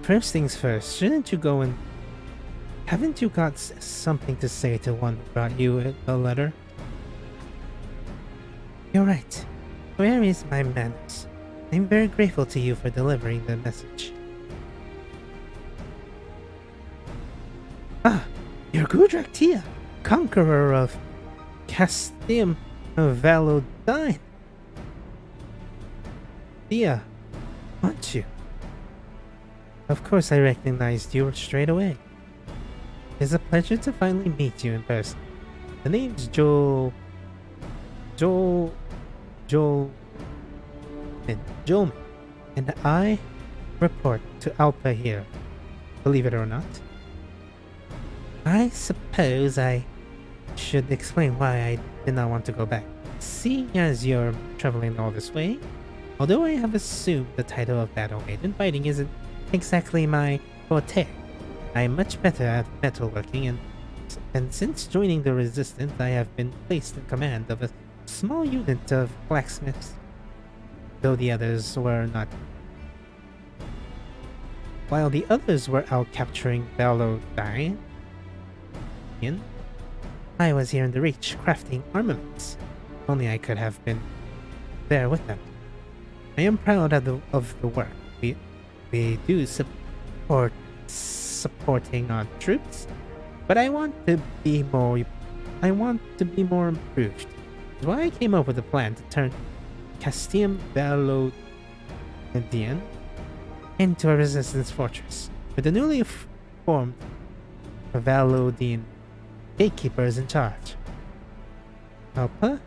First things first, shouldn't you go and... Haven't you got something to say to one who brought you a letter? You're right. Where is my manners? I'm very grateful to you for delivering the message. Ah, you're Gudrak Tia, conqueror of Castium Valodine. Tia, aren't you? Of course I recognized you straight away. It's a pleasure to finally meet you in person. The name's Joel... Joelman, and I report to Alpa here, believe it or not. I suppose I should explain why I did not want to go back. Seeing as you're traveling all this way, although I have assumed the title of Battle Maiden, fighting isn't exactly my forte. I am much better at metalworking, and since joining the Resistance, I have been placed in command of a small unit of blacksmiths, though the others were not. While the others were out capturing Valodine, I was here in the Reach crafting armaments. Only I could have been there with them. I am proud of the work we do supporting our troops, but I want to be more improved. That's why I came up with a plan to turn Castium Valodian into a resistance fortress, with the newly formed Valodian gatekeepers in charge. Alpa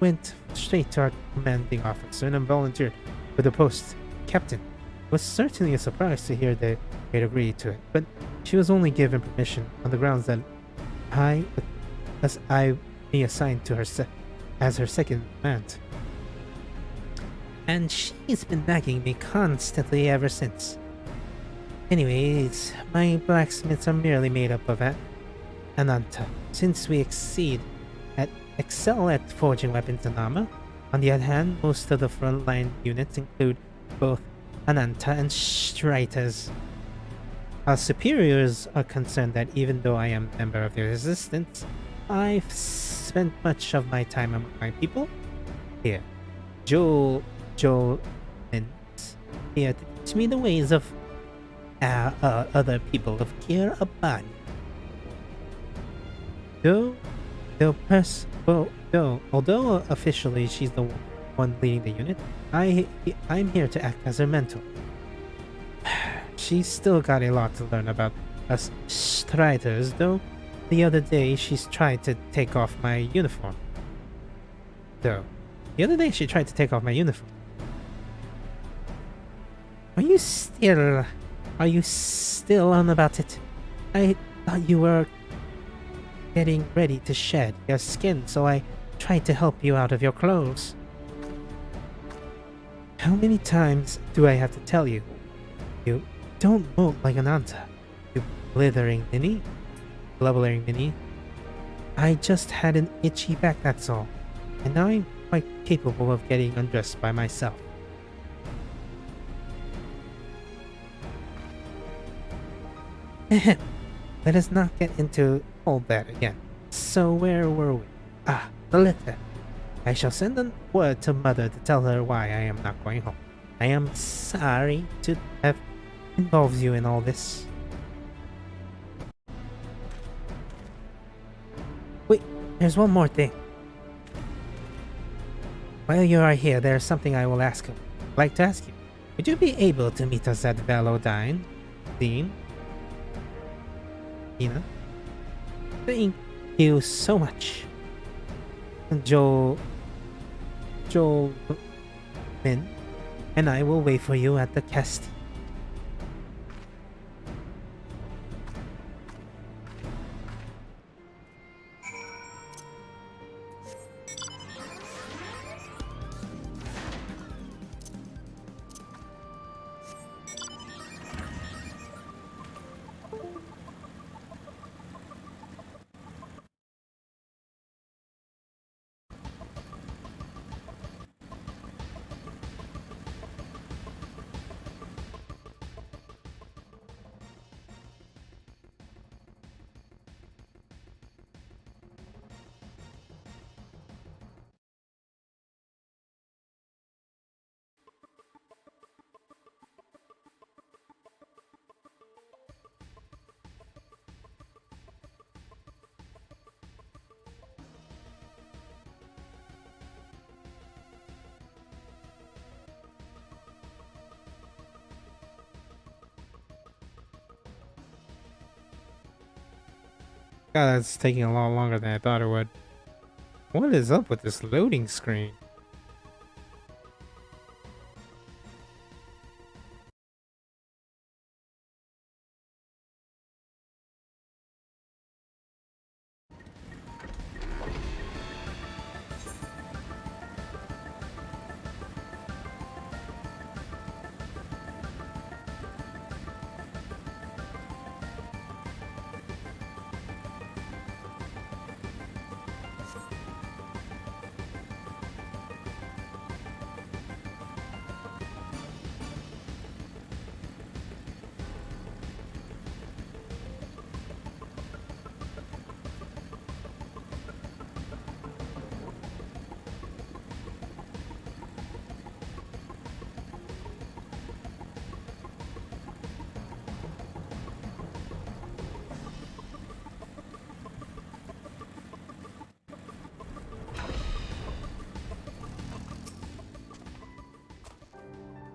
went straight to our commanding officer and volunteered for the post captain. It was certainly a surprise to hear they had agreed to it, but she was only given permission on the grounds that I be assigned to her as her second command. And she's been nagging me constantly ever since. Anyways, my blacksmiths are merely made up of Ananta, since we excel at forging weapons and armor. On the other hand, most of the frontline units include both Ananta and Striters. Our superiors are concerned that even though I am a member of the Resistance, I've spent much of my time among my people here. Joel, Joel, and here to teach me the ways of other people of Kire. Though, although officially she's the one leading the unit, I'm here to act as her mentor. She's still got a lot to learn about us Striders, though. The other day she's tried to take off my uniform. The other day she tried to take off my uniform. Are you still on about it? I thought you were getting ready to shed your skin, so I tried to help you out of your clothes. How many times do I have to tell you? You don't mold like an anta, you blithering ninny. Blubbering ninny. I just had an itchy back, that's all. And now I'm quite capable of getting undressed by myself. Let us not get into all that again. So where were we? Ah, the letter. I shall send a word to Mother to tell her why I am not going home. I am sorry to have involved you in all this. Wait, there's one more thing. While you are here, there's something I will ask you. I'd like to ask you. Would you be able to meet us at Velodyne? Dean? Tina? Thank you so much. Joel Min, and I will wait for you at the castle. God, that's taking a lot longer than I thought it would. What is up with this loading screen?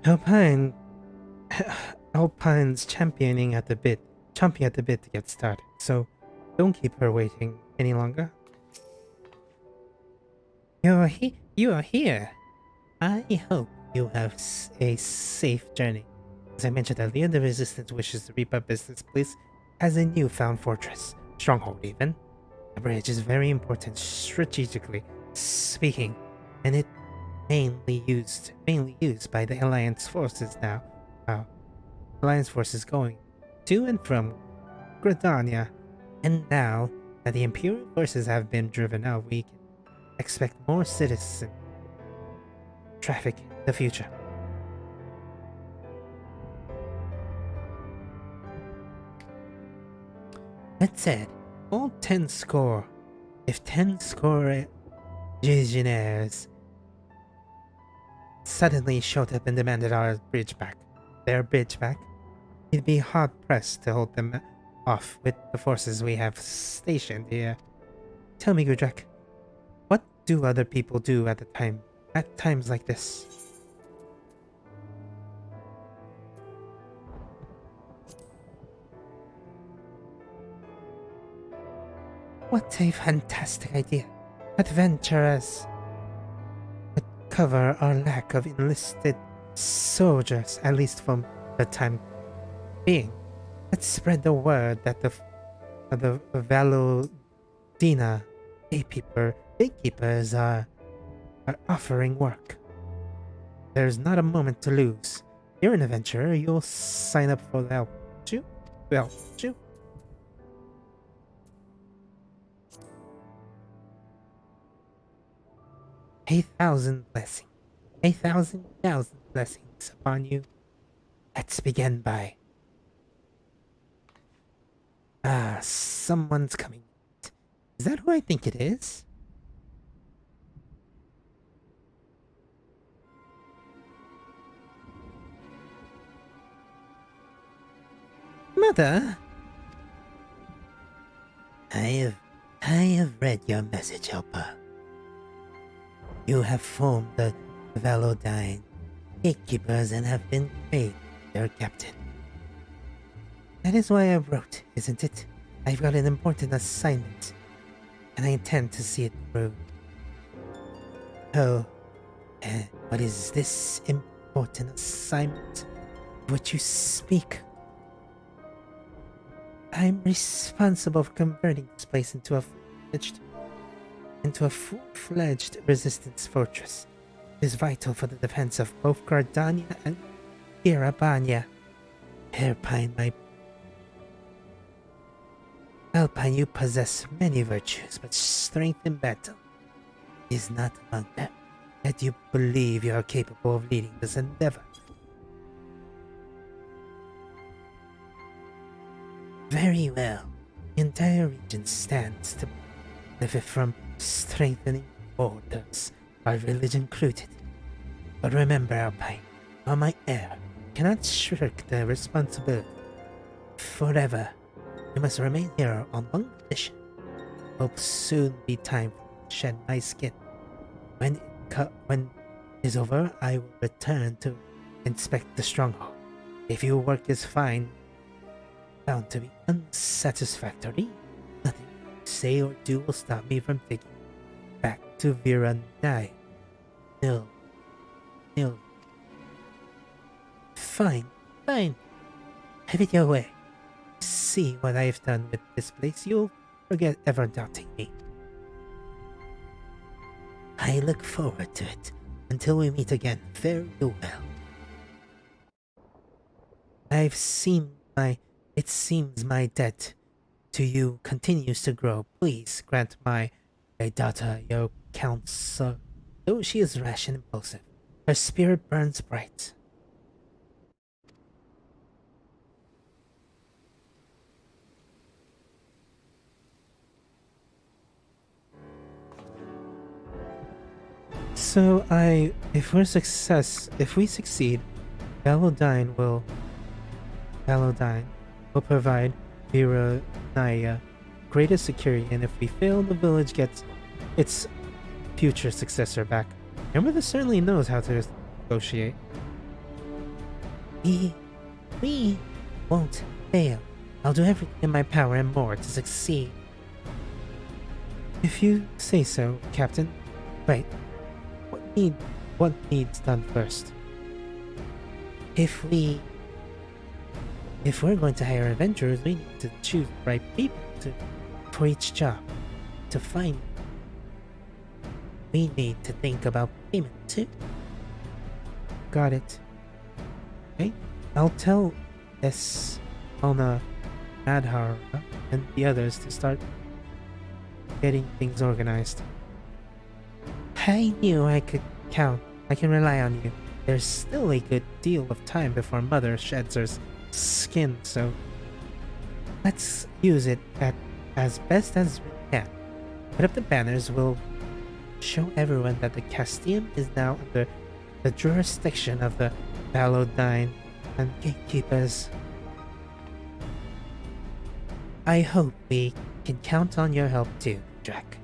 Alpine, Alpine's championing at the bit, chomping at the bit to get started. So, don't keep her waiting any longer. You are here. I hope you have a safe journey. As I mentioned earlier, the Resistance wishes to repurpose this place as a newfound fortress, stronghold even. The bridge is very important strategically speaking, and it mainly used by the Alliance forces now. Alliance forces going to and from Gridania, and now that the Imperial forces have been driven out, we can expect more citizen traffic in the future. That said, all 10 score, if 10 score legionnaires suddenly showed up and demanded our bridge back. Their bridge back? We'd be hard-pressed to hold them off with the forces we have stationed here. Tell me, Gudrak, what do other people do at times like this? What a fantastic idea. Adventurers would cover our lack of enlisted soldiers, at least for the time being. Let's spread the word that the Valodina gatekeepers are offering work. There's not a moment to lose. You're an adventurer, you'll sign up for the help, too? Well, too. A thousand blessings upon you. Let's begin by... someone's coming. Is that who I think it is? Mother? I have read your message, Helper. You have formed the Valodine gatekeepers and have been made their captain. That is why I wrote, isn't it? I've got an important assignment, and I intend to see it through. Oh, what is this important assignment of which you speak? I'm responsible for converting this place into a full-fledged resistance fortress. It is vital for the defense of both Gardania and Irabania. Alpine, you possess many virtues, but strength in battle is not among them. Yet you believe you are capable of leading this endeavor. Very well. The entire region stands to benefit from strengthening borders, our village included. But remember, Alpine, you are my heir. You cannot shirk the responsibility. Forever, you must remain here on one condition. It will soon be time to shed my skin. When it is over, I will return to inspect the stronghold. If your work is found to be unsatisfactory, nothing to say or do will stop me from taking you back to Viranai. Nil. Fine. Have it your way. See what I have done with this place. You'll forget ever doubting me. I look forward to it. Until we meet again, very well. It seems my debt to you continues to grow. Please grant my daughter your counsel. Though she is rash and impulsive, her spirit burns bright. So if we succeed, Valodine will provide Viranaya greater security, and if we fail, the village gets its future successor back. Your mother certainly knows how to negotiate. We won't fail. I'll do everything in my power and more to succeed. If you say so, Captain. Wait, what needs done first? If we're going to hire adventurers, we need to choose the right people for each job. To find, we need to think about payment too. Got it. Okay, I'll tell Ona, Adhara, and the others to start getting things organized. I knew I could count. I can rely on you. There's still a good deal of time before Mother sheds her skin, so let's use it as best as we can. Put up the banners. We'll show everyone that the Castium is now under the jurisdiction of the Paladine and gatekeepers. I hope we can count on your help too, Drac.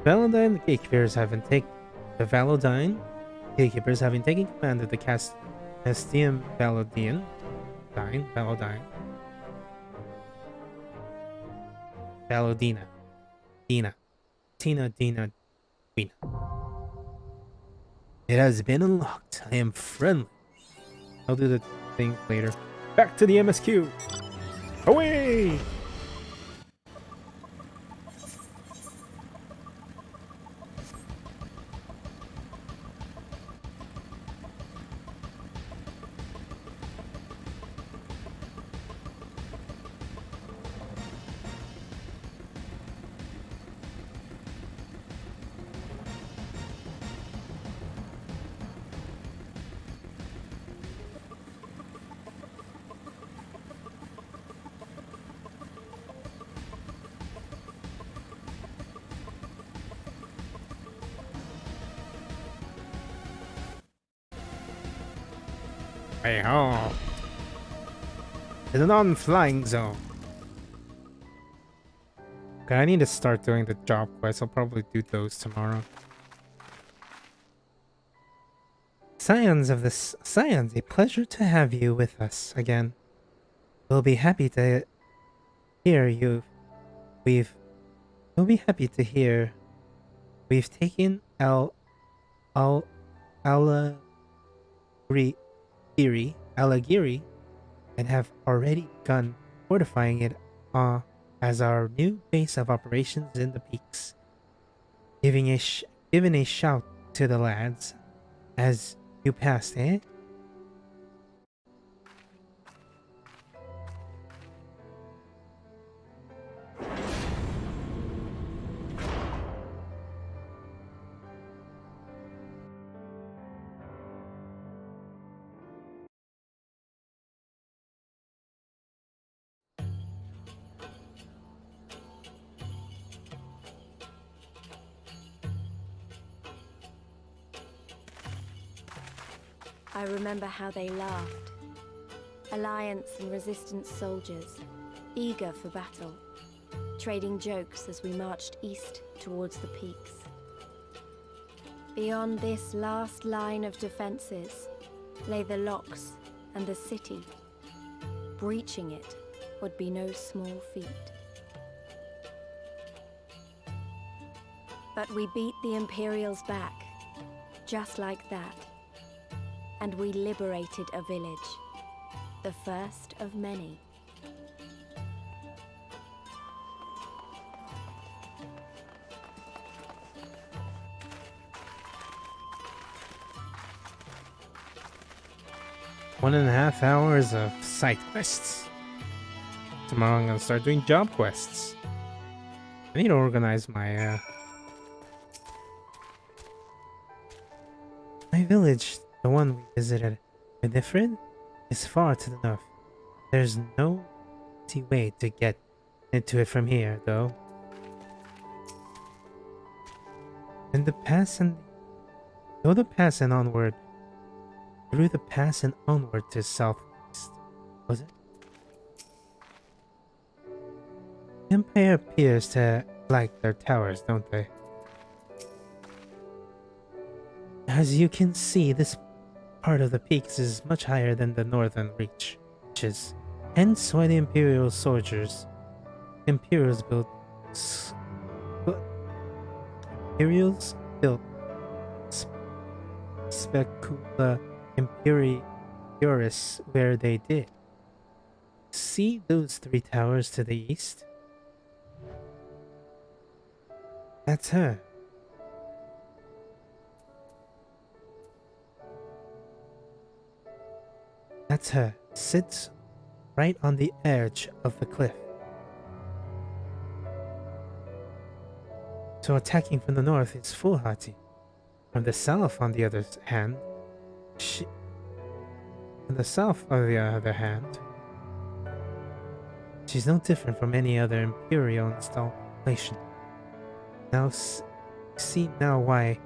Valentine, the gatekeepers having taken command of the Castium Valodina, Dina, Queen. It has been unlocked. I am friendly. I'll do the thing later. Back to the MSQ. Away! Hey ho! It's a non-flying zone. Okay, I need to start doing the job quests. I'll probably do those tomorrow. Scions, a pleasure to have you with us again. We'll be happy to hear you. We'll be happy to hear we've taken Alagiri and have already begun fortifying it as our new base of operations in the peaks. Giving a shout to the lads as you passed, eh? I remember how they laughed. Alliance and Resistance soldiers, eager for battle, trading jokes as we marched east towards the peaks. Beyond this last line of defenses lay the locks and the city. Breaching it would be no small feat. But we beat the Imperials back, just like that. And we liberated a village, the first of many. One and a half hours of side quests. Tomorrow I'm gonna start doing job quests. I need to organize my village, the one we visited. Winifred is far to the north. There's no easy way to get into it from here, though. And the pass and go the pass and onward. Through the pass and onward to southeast. Was it? Empire appears to like their towers, don't they? As you can see, this part of the peaks is much higher than the northern reaches. Hence why the Imperials built Specula Imperioris where they did. See those three towers to the east? That's her. That's her. Sits right on the edge of the cliff. So attacking from the north is foolhardy. From the south, on the other hand, she's no different from any other Imperial installation. Now, see now why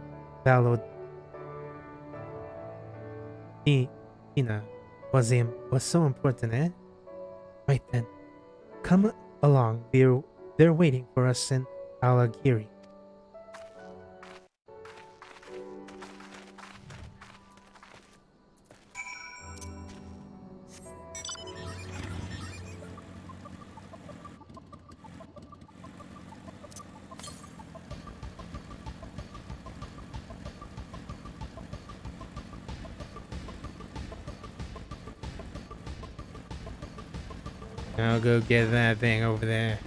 Valodina was so important, eh? Right then, come along. They're waiting for us in Alagiri. I'll go get that thing over there.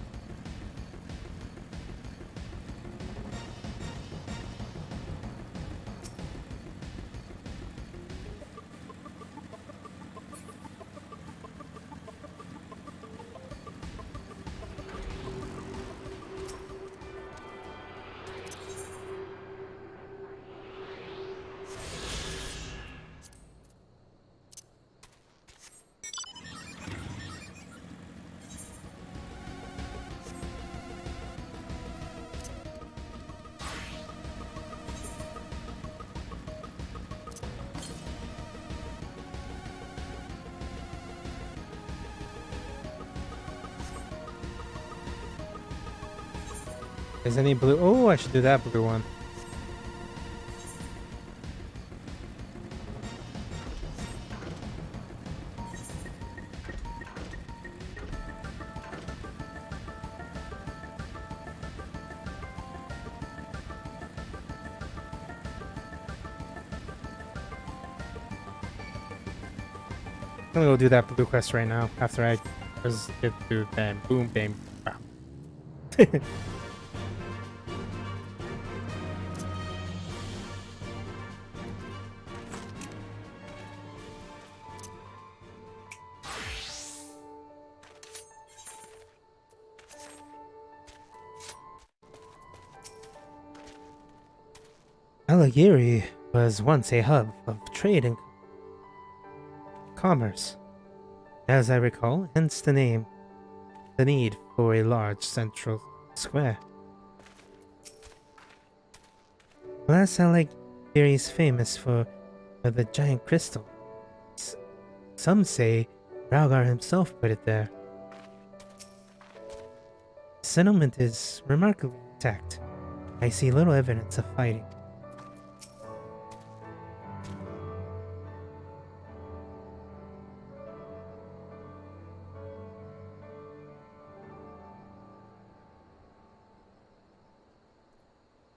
Is any blue? Oh, I should do that blue one. I'm gonna go do that blue quest right now after I just get to bam, boom, bam, bam. Alagiri was once a hub of trade and commerce, as I recall, hence the name, the need for a large central square. Plus, Alagiri is famous for the giant crystal. Some say Raugar himself put it there. The settlement is remarkably intact. I see little evidence of fighting.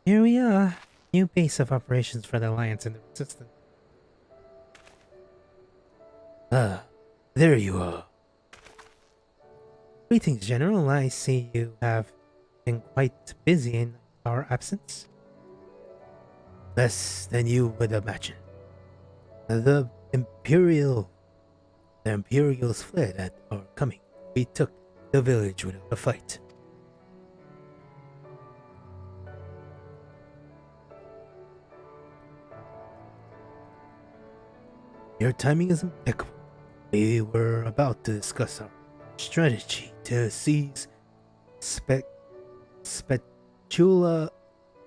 Here we are. New base of operations for the Alliance and the Resistance. Ah, there you are. Greetings, General. I see you have been quite busy in our absence. Less than you would imagine. The Imperials fled at our coming. We took the village without a fight. Your timing is impeccable. We were about to discuss our strategy to seize Spatula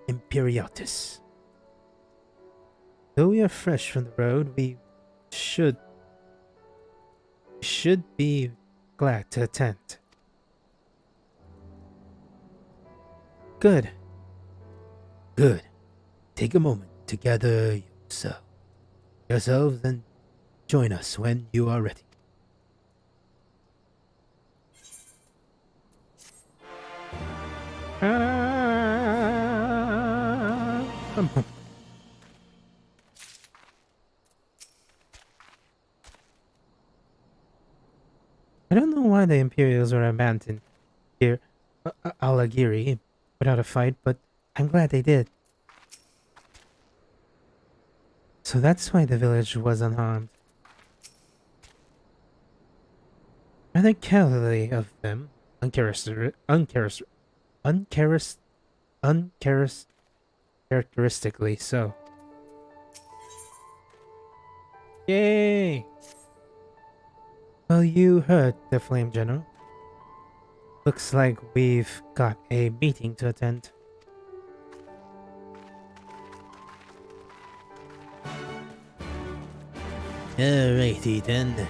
Imperiatus. Though we are fresh from the road, we should be glad to attend. Good. Good. Take a moment to gather yourselves and join us when you are ready. I don't know why the Imperials were abandoned here, Alagiri, without a fight, but I'm glad they did. So that's why the village was unharmed. Rather casually of them, uncharacteristically so. Yay! Well, you heard the Flame General. Looks like we've got a meeting to attend. Alrighty then.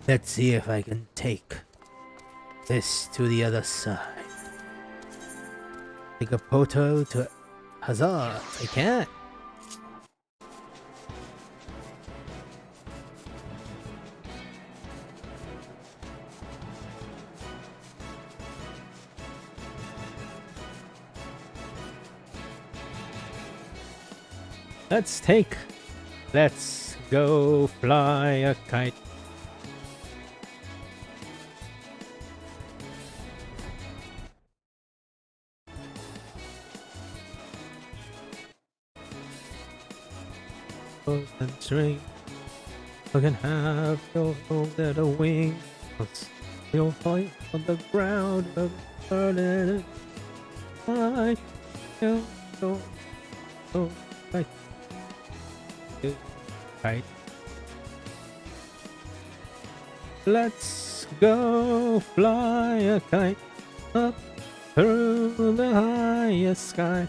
Let's see if I can take this to the other side. Take a photo to Huzzah! I can't! Let's go fly a kite. And string, you can have your own little wing. You'll fly on the ground of burning. I go, like kite. Let's go fly a kite up through the highest sky.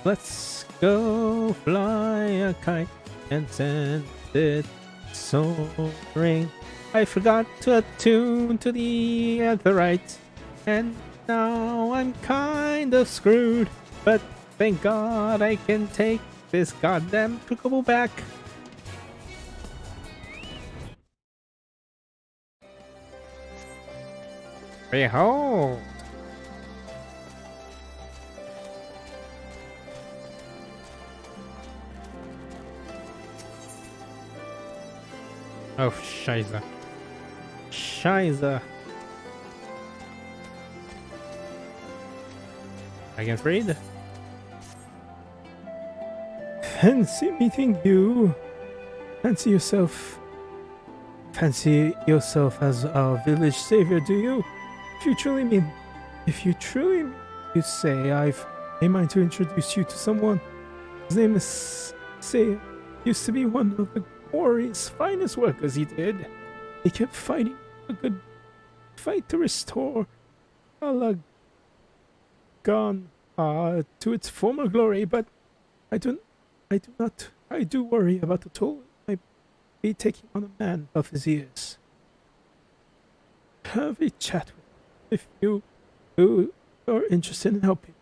Let's go fly a kite and send it soaring. I forgot to attune to the other right, and now I'm kind of screwed. But thank God I can take this goddamn Chocobo back. Behold! Oh, Scheiße. Scheiße. I can read. Fancy meeting you. Fancy yourself as our village savior, do you? If you truly mean, you say I've a mind to introduce you to someone. His name is Say. Used to be one of the quarry's finest workers. He did. He kept fighting a good fight to restore Alagan to its former glory, but I do worry about the toll it might be taking on a man of his years. Have a chat with him if you are interested in helping.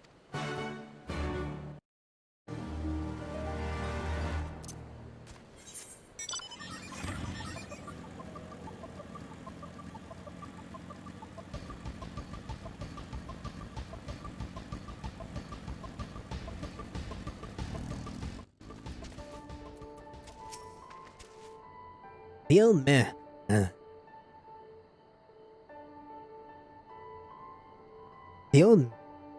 The old man. The old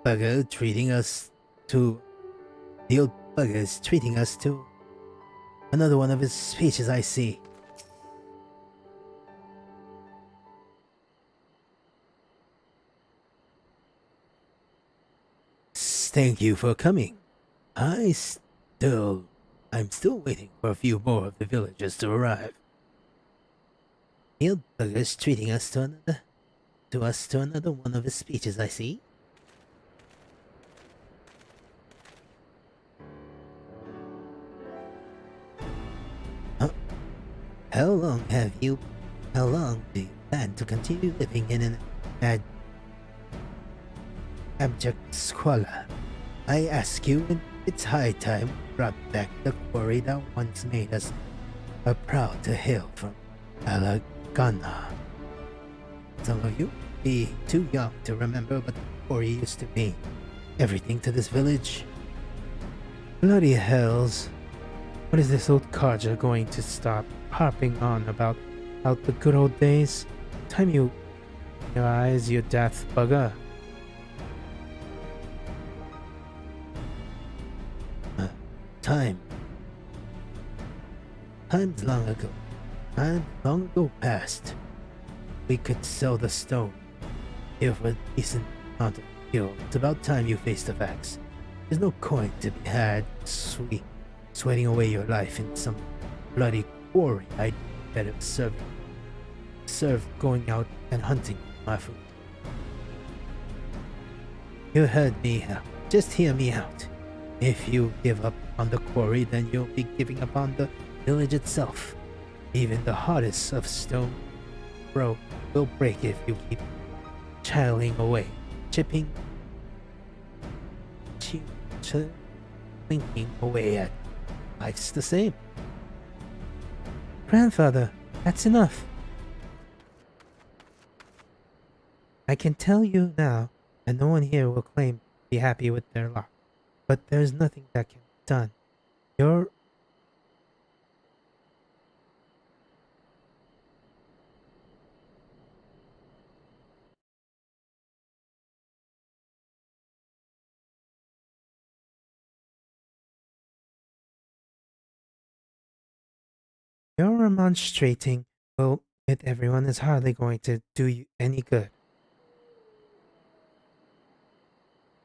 bugger treating us to. The old bugger is treating us to another one of his speeches, I see. Thank you for coming. I'm still waiting for a few more of the villagers to arrive. The old bugger's treating us to another one of his speeches, I see. How long do you plan to continue living in an abject squalor? I ask you, it's high time we brought back the quarry that once made us proud to hail from Alagan. Some of you be too young to remember what the quarry used to mean. Everything to this village. Bloody hells. What is this old codger going to stop harping on about the good old days? Time your eyes, you death bugger. Times long ago. Time long ago past. We could sell the stone. Here for a decent amount of skill. It's about time you faced the facts. There's no coin to be had, sweating away your life in some bloody quarry. I'd better serve going out and hunting my food. You heard me out. Just hear me out. If you give up on the quarry, then you'll be giving up on the village itself. Even the hardest of stone will break if you keep chiling away, chinking away at life's the same. Grandfather, that's enough. I can tell you now that no one here will claim to be happy with their lot, but there's nothing that can be done. Your remonstrating with everyone is hardly going to do you any good.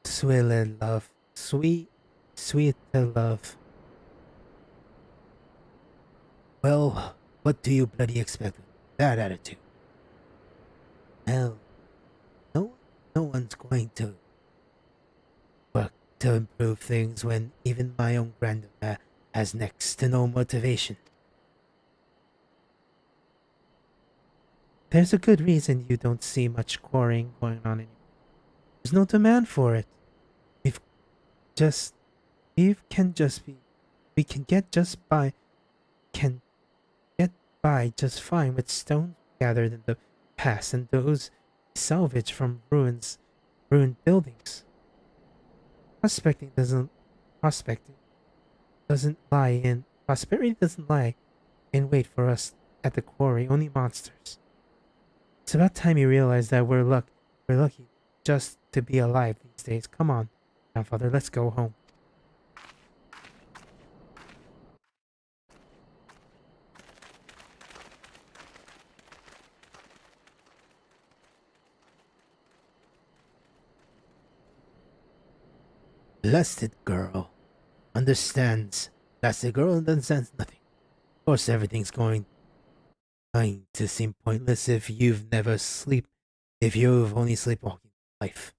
Sweet love. Sweet love. Well, what do you bloody expect with that attitude? Hell, no one's going to work to improve things when even my own granddaughter has next to no motivation. There's a good reason you don't see much quarrying going on anymore. There's no demand for it. We can get by just fine with stones gathered in the past and those salvaged from ruined buildings. Prosperity doesn't lie in wait for us at the quarry, only monsters. It's about time you realize that we're lucky just to be alive these days. Come on, grandfather, let's go home. Lusted girl understands. Lusted girl understands nothing. Of course, everything's going to seem pointless if you've only sleepwalking life.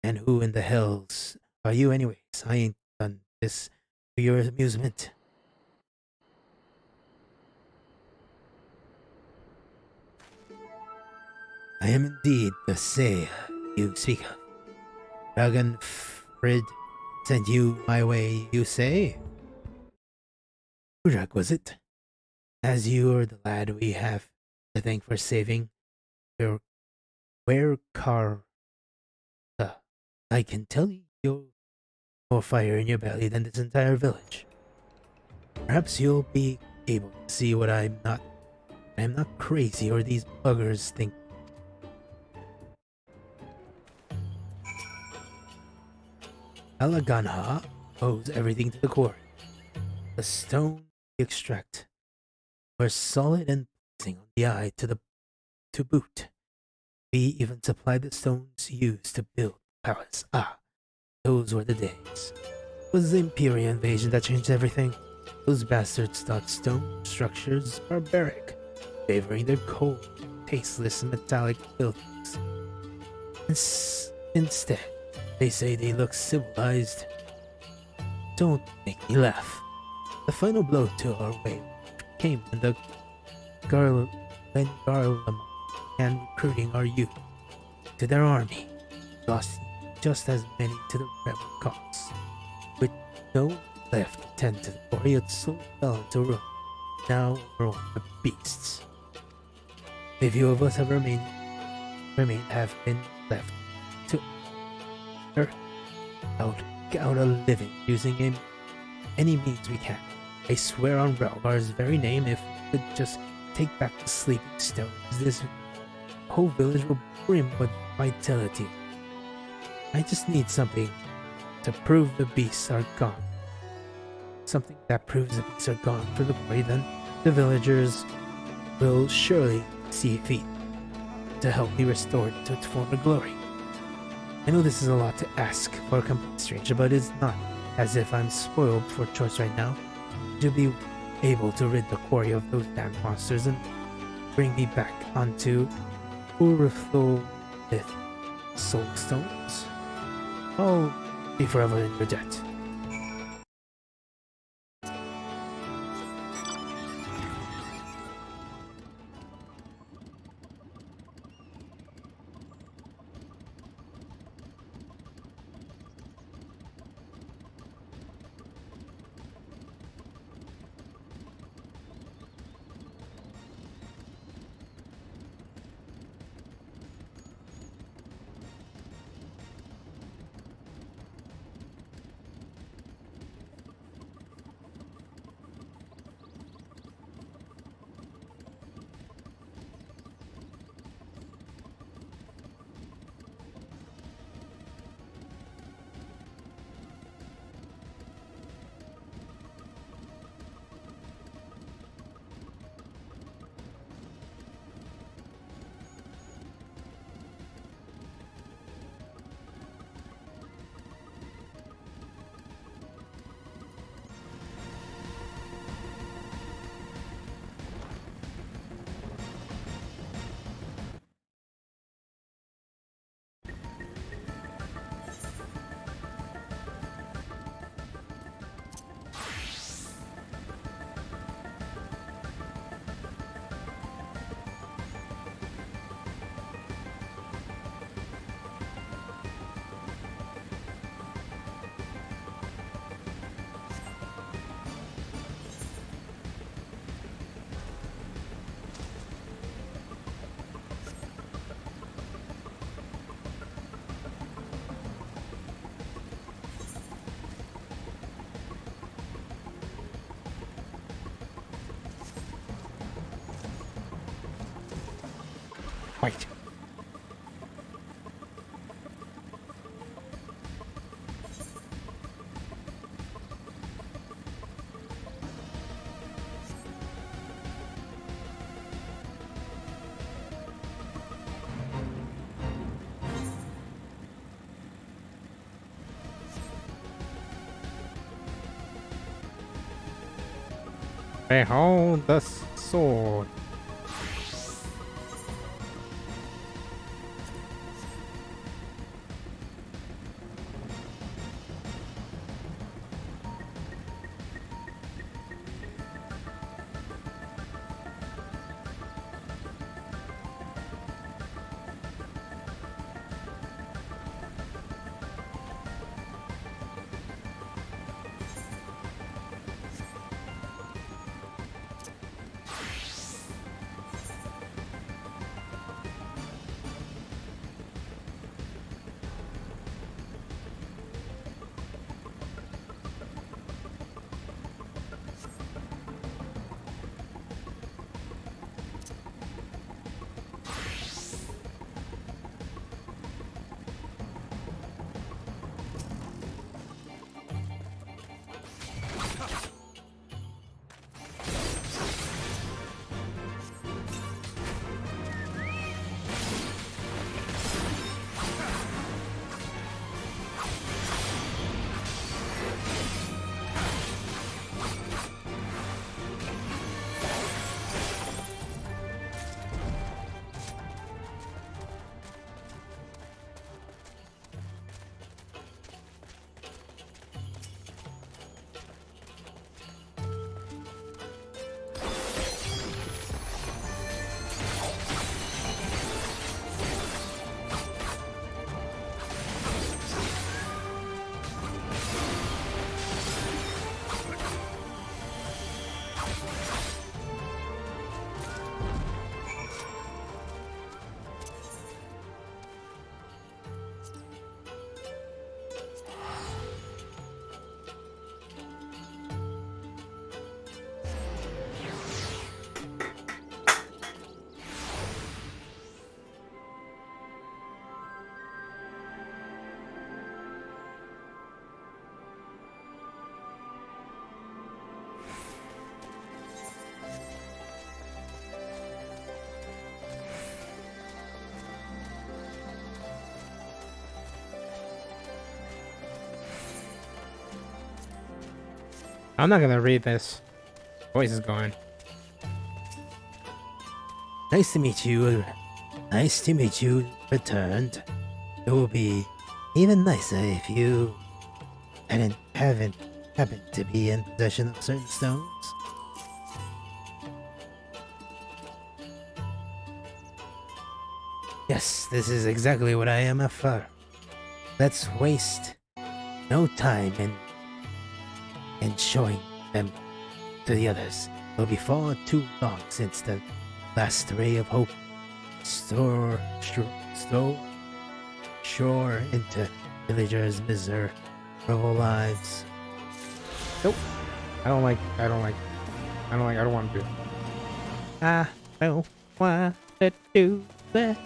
And who in the hells are you anyways? I ain't done this for your amusement. I am indeed the Seiya you speak of. Dragon Frid sent you my way, you say? Ujak, was it? As you are the lad we have to thank for saving your car. I can tell you're more fire in your belly than this entire village. Perhaps you'll be able to see what I'm not crazy or these buggers think. Alaganha owes everything to the quarry. The stone we extract were solid and pleasing on the eye to boot. We even supplied the stones used to build the palace. Those were the days. It was the Imperial invasion that changed everything. Those bastards thought stone structures barbaric, favoring their cold, tasteless, metallic buildings. Instead, they say they look civilized. Don't make me laugh. The final blow to our way came when Garlum began recruiting our youth to their army, lost just as many to the rebel cause. With no one left to tend to the quarry, it slowly fell into ruin. Now we're all the beasts. A few of us have been left to earth out a living using any means we can. I swear on Relgar's very name, if we could just take back the sleeping stones, this whole village will brim with vitality. I just need something to prove the beasts are gone. something that proves the beasts are gone for the quarry, then the villagers will surely see fit to help be restored to its former glory. I know this is a lot to ask for a complete stranger, but it's not as if I'm spoiled for choice right now. To be able to rid the quarry of those damn monsters and bring me back onto Urufthul with soul stones, I'll be forever in your debt. Wait. Behold the sword. I'm not gonna read this. Voice is going. Nice to meet you. Nice to meet you returned. It will be even nicer if you haven't happened to be in possession of certain stones. Yes, this is exactly what I am after. Let's waste no time in showing them to the others. It'll be far too long since the last ray of hope shore into villagers' miserable lives. Nope. I don't want to do it. I don't want to do that.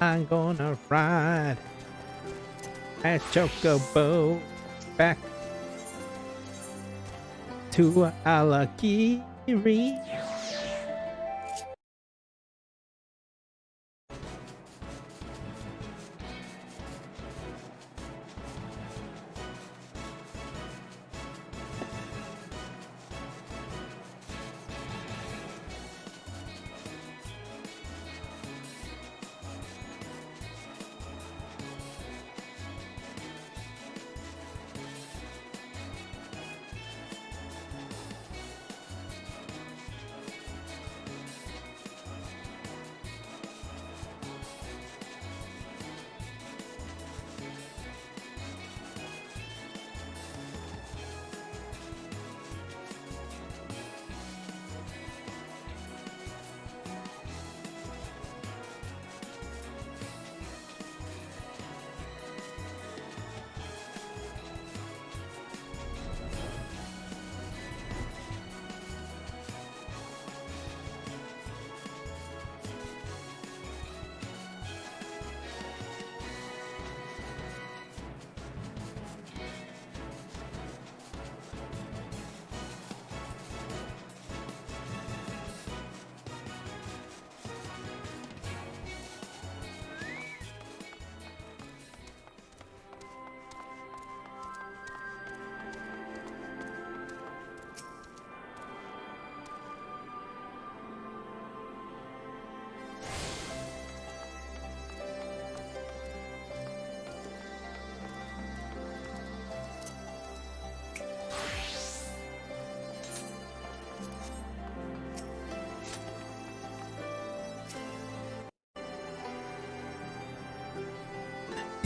I'm gonna ride a chocobo back to Alakiri.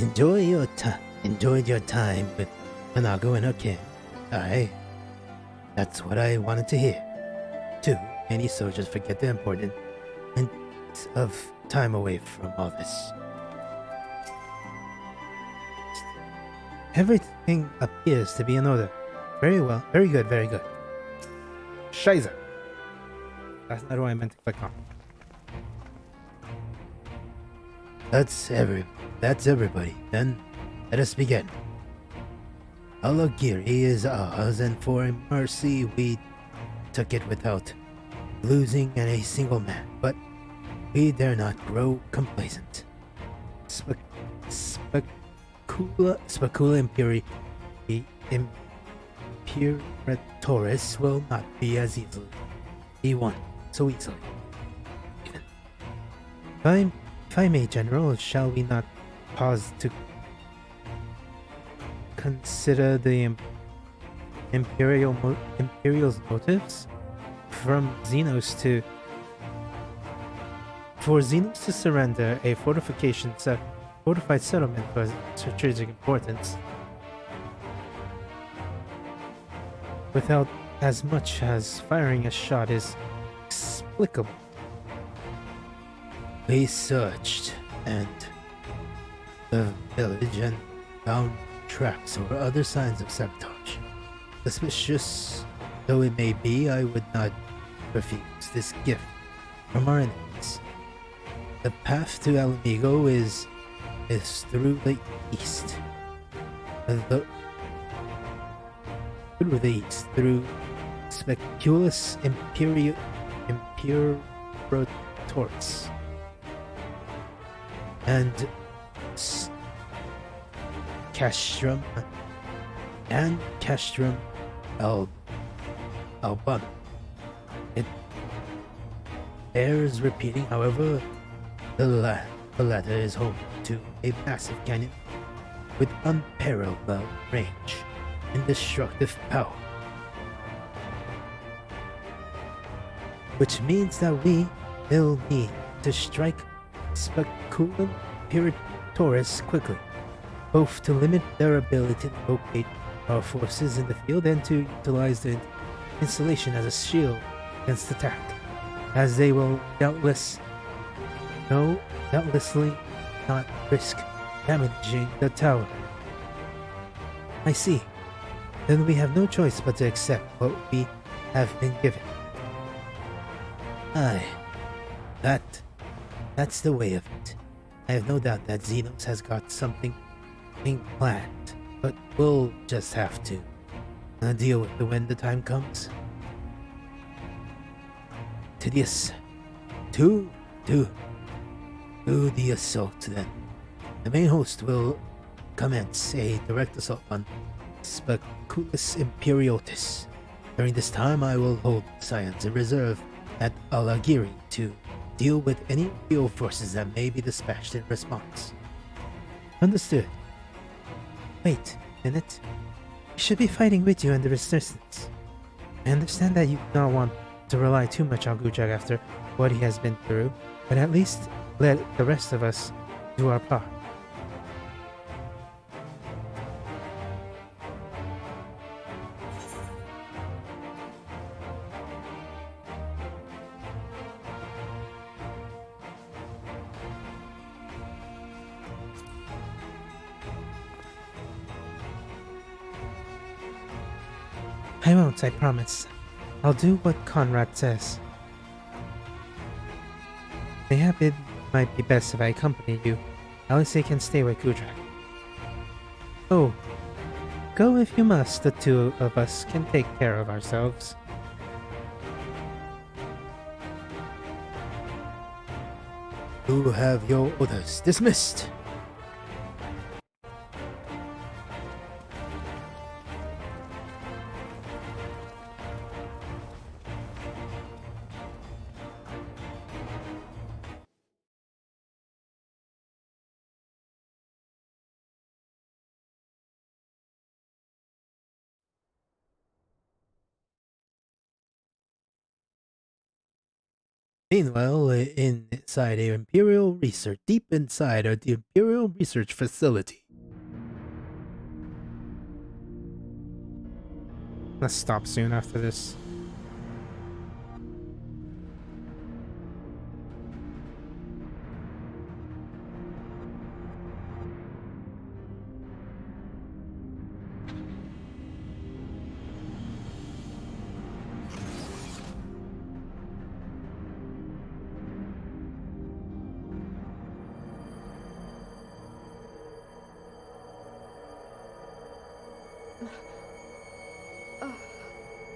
Enjoyed your time with Hanago and her kin. That's what I wanted to hear. Too many soldiers forget the importance of time away from all this. Everything appears to be in order. Very well. Very good, very good. Scheiße. That's not what I meant to click on. That's everybody. Then let us begin. Alagiri is ours, and for mercy we took it without losing a single man. But we dare not grow complacent. Specula Imperatoris will not be as easily be won so easily. If I may, General, shall we not pause to consider the Imperial's motives? For Xenos to surrender a fortified settlement for strategic importance without as much as firing a shot is inexplicable. We searched the village and found tracks or other signs of sabotage. Suspicious though it may be, I would not refuse this gift from our enemies. The path to Alamigo is through the east. Through Speculus Imperatoris and Castrum Albano. It bears repeating, however, the latter is home to a massive canyon with unparalleled range and destructive power. Which means that we will need to strike Speculum Piritoris quickly, both to limit their ability to locate our forces in the field and to utilize the installation as a shield against attack, as they will doubtlessly not risk damaging the tower. I see. Then we have no choice but to accept what we have been given. Aye, that's the way of it. I have no doubt that Xenos has got something being planned, but we'll just have to deal with it when the time comes. Tidius, to the assault then. The main host will commence a direct assault on Speculus Imperiotis. During this time, I will hold science in reserve at Alagiri to deal with any real forces that may be dispatched in response. Understood. Wait a minute. We should be fighting with you and the resistance. I understand that you do not want to rely too much on Gujak after what he has been through, but at least let the rest of us do our part. I won't, I promise. I'll do what Conrad says. Mayhap it might be best if I accompany you. Alice can stay with Gudrak. Oh, go if you must. The two of us can take care of ourselves. You have your orders. Dismissed. Meanwhile, inside a Imperial Research, deep inside the Imperial Research Facility. Let's stop soon after this.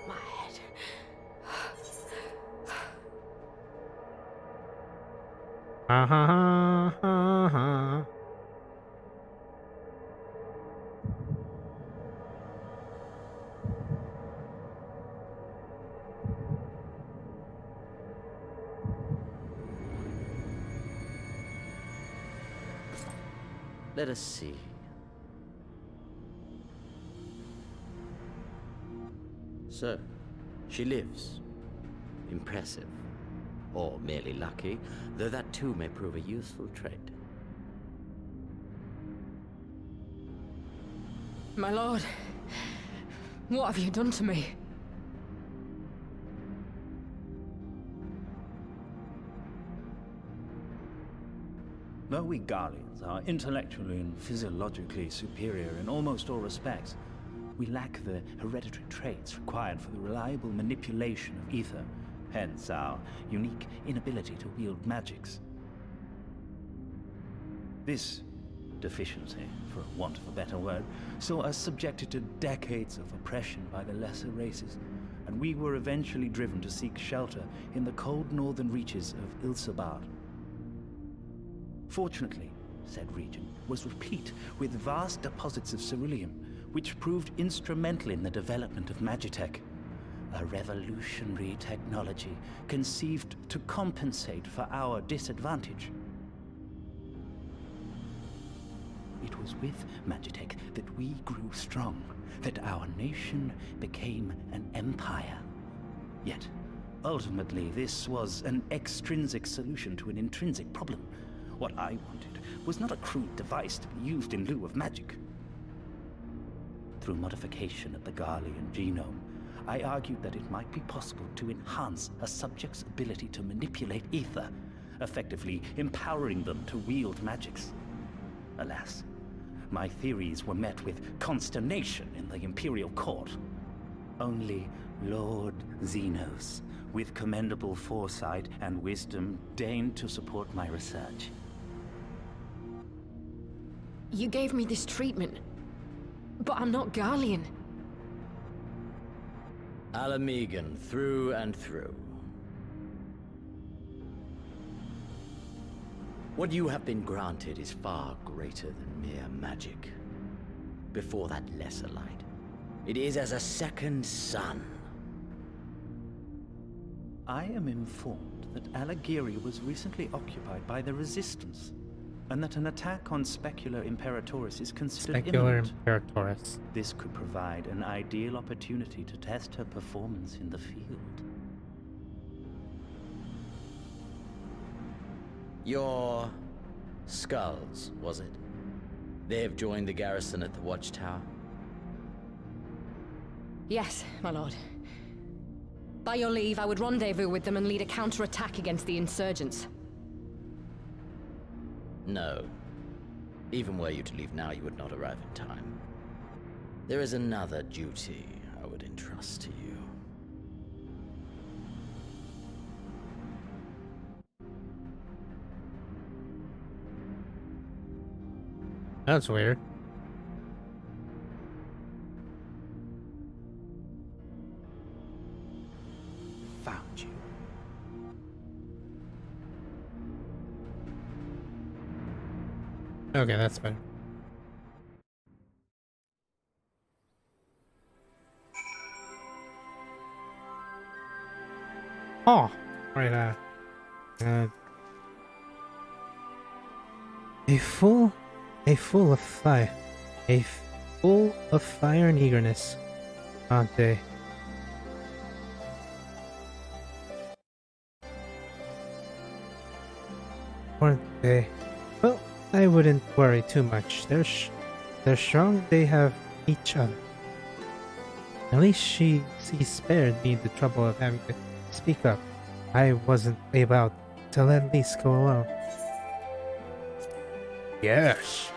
My head. Ha ha ha ha ha. Let us see. So, she lives. Impressive. Or merely lucky, though that too may prove a useful trait. My lord, what have you done to me? Though we Guardians are intellectually and physiologically superior in almost all respects, we lack the hereditary traits required for the reliable manipulation of ether, hence our unique inability to wield magics. This deficiency, for want of a better word, saw us subjected to decades of oppression by the lesser races, and we were eventually driven to seek shelter in the cold northern reaches of Ilsabard. Fortunately, said region was replete with vast deposits of ceruleum, which proved instrumental in the development of Magitech. A revolutionary technology conceived to compensate for our disadvantage. It was with Magitech that we grew strong, that our nation became an empire. Yet, ultimately, this was an extrinsic solution to an intrinsic problem. What I wanted was not a crude device to be used in lieu of magic. Through modification of the Garlean genome, I argued that it might be possible to enhance a subject's ability to manipulate ether, effectively empowering them to wield magics. Alas, my theories were met with consternation in the Imperial Court. Only Lord Xenos, with commendable foresight and wisdom, deigned to support my research. You gave me this treatment, but I'm not Garlean. Alamegan, through and through. What you have been granted is far greater than mere magic. Before that lesser light, it is as a second sun. I am informed that Alagiri was recently occupied by the Resistance, and that an attack on Specular Imperatoris is considered Specular imminent. Imperatoris. This could provide an ideal opportunity to test her performance in the field. Your skulls, was it? They have joined the garrison at the Watchtower? Yes, my lord. By your leave, I would rendezvous with them and lead a counterattack against the insurgents. No. Even were you to leave now, you would not arrive in time. There is another duty I would entrust to you. That's weird. Found you. Okay, that's better. Oh, right. A full of fire, full of fire and eagerness, aren't they? Aren't they? Well, I wouldn't worry too much. They're strong. They have each other. At least she spared me the trouble of having to speak up. I wasn't about to let least go alone. Yes.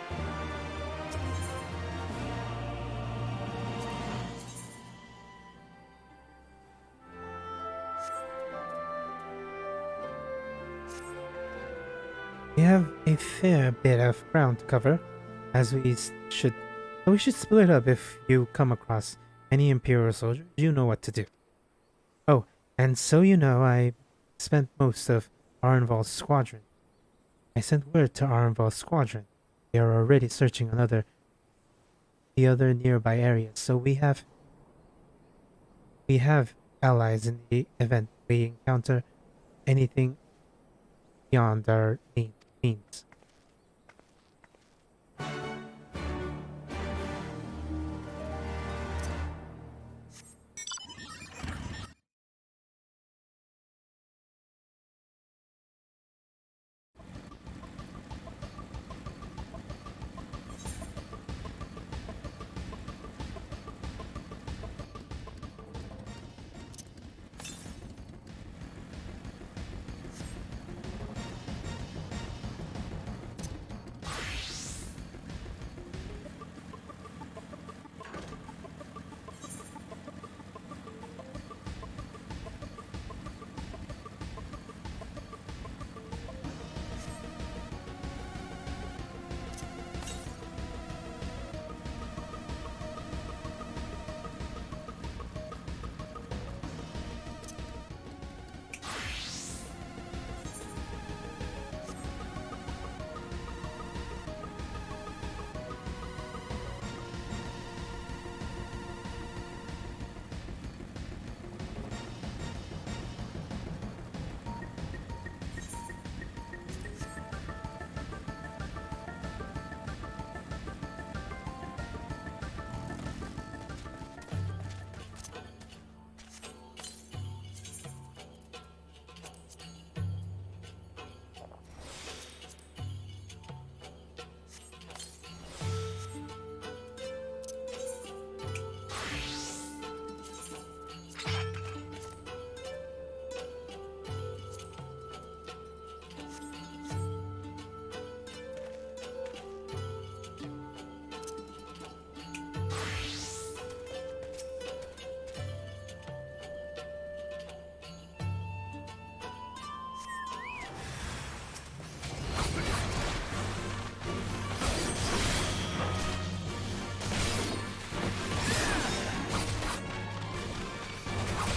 We have a fair bit of ground to cover, as we should split up if you come across any Imperial soldiers. You know what to do. Oh, and so you know, I spent most of Arnval's squadron. I sent word to Arnval's squadron. They are already searching the other nearby areas, so we have allies in the event we encounter anything beyond our means.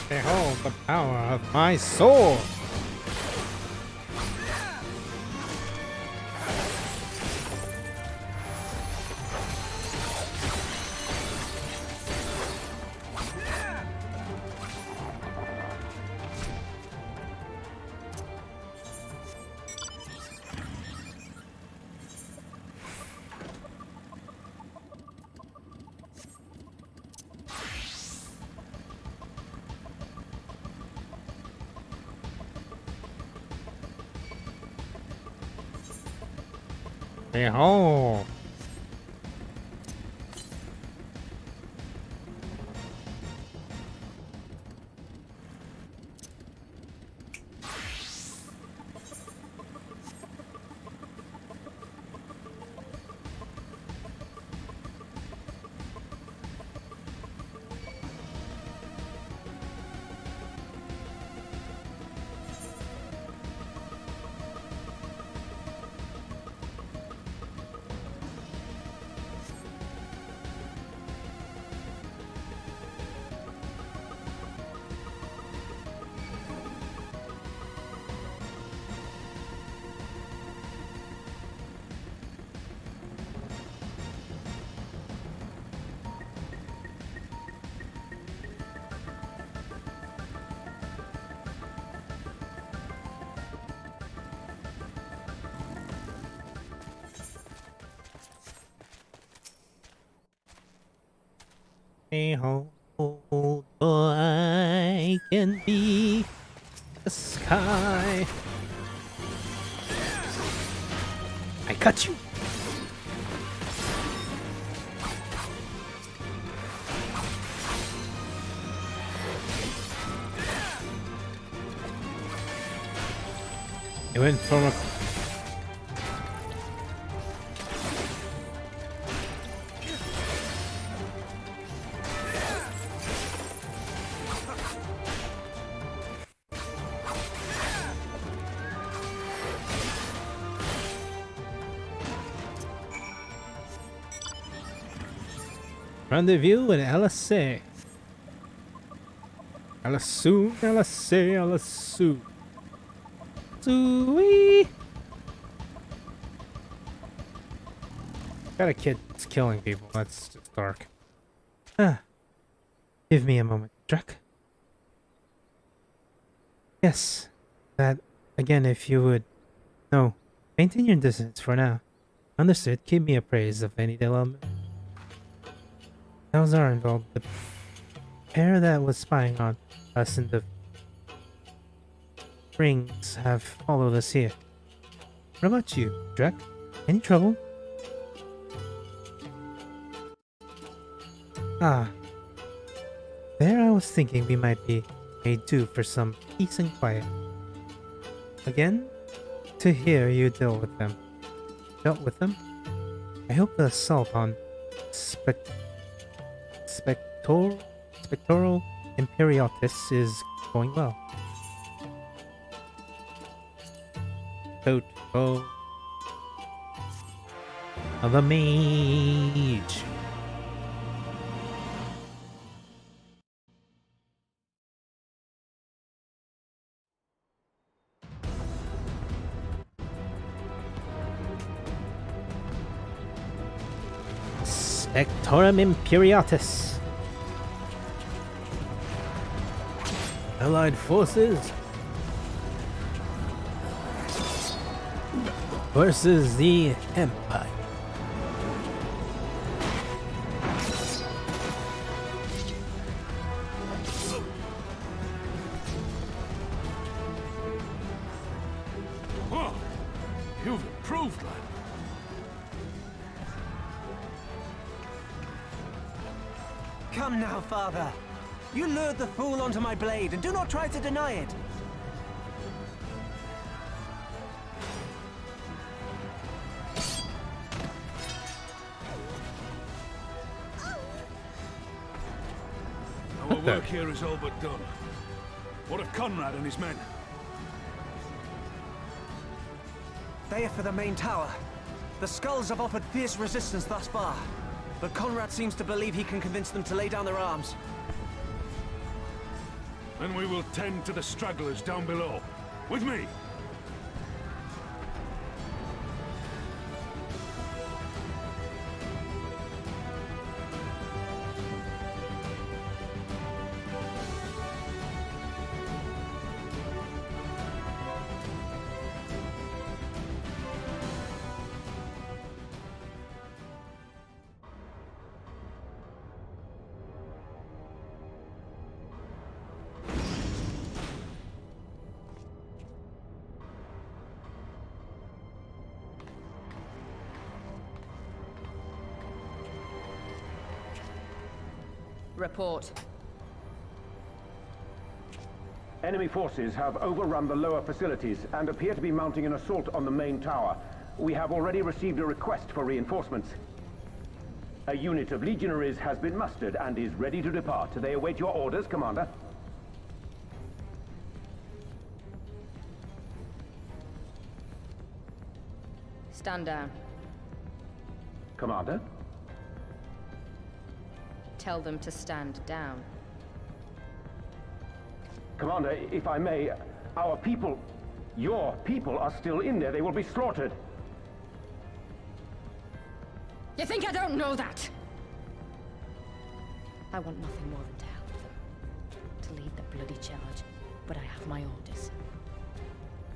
Behold the power of my sword! Behold! Behold, I can be the sky. I cut you. It went from a rendezvous with LSA. LSU, LSA, LSU. Sui. Got a kid that's killing people. That's just dark. Ah. Give me a moment, Druck. Yes. That, again, if you would. No. Maintain your distance for now. Understood. Keep me appraised of any development. Those are involved. The pair that was spying on us in the rings have followed us here. What about you, Druck? Any trouble? Ah. There I was thinking we might be made do for some peace and quiet. Again, to hear you dealt with them. I hope the assault on Spectoral Imperatus is going well. Toto of the Mage. Spectorum Imperatus. Allied forces versus the Empire. Oh, you've improved, lad. Come now, father. You lured the fool onto my blade, and do not try to deny it. Our work here is all but done. What of Conrad and his men? They are for the main tower. The skulls have offered fierce resistance thus far, but Conrad seems to believe he can convince them to lay down their arms. Then we will tend to the stragglers down below. With me! Report. Enemy forces have overrun the lower facilities and appear to be mounting an assault on the main tower. We have already received a request for reinforcements. A unit of legionaries has been mustered and is ready to depart. They await your orders, Commander. Stand down. Commander? Tell them to stand down. Commander, if I may, our people, your people are still in there. They will be slaughtered. You think I don't know that? I want nothing more than to help them. To lead the bloody charge. But I have my orders.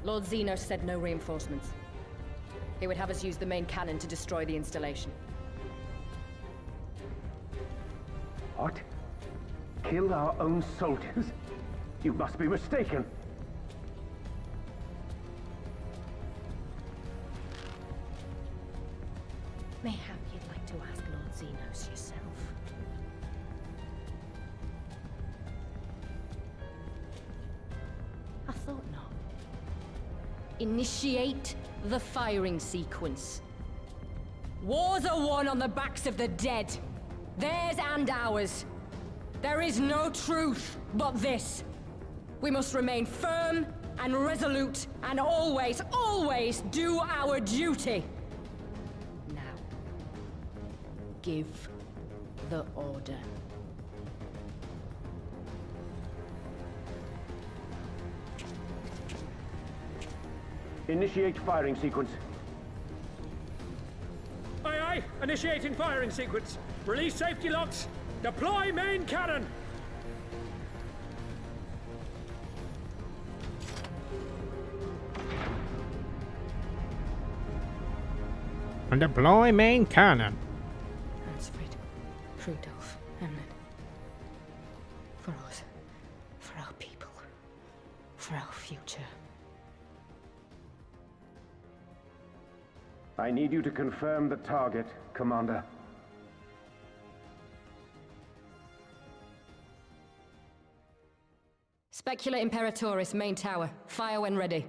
Lord Xenos said no reinforcements. He would have us use the main cannon to destroy the installation. What? Kill our own soldiers? You must be mistaken. Mayhap you'd like to ask Lord Xenos yourself. I thought not. Initiate the firing sequence. Wars are won on the backs of the dead. Theirs and ours. There is no truth but this. We must remain firm and resolute and always, always do our duty. Now, give the order. Initiate firing sequence. Aye, aye. Initiating firing sequence. Release safety locks. Deploy main cannon. And deploy main cannon. Ansfrid, Rudolph, Hamlet. For us. For our people. For our future. I need you to confirm the target, Commander. Specula Imperatoris, main tower. Fire when ready.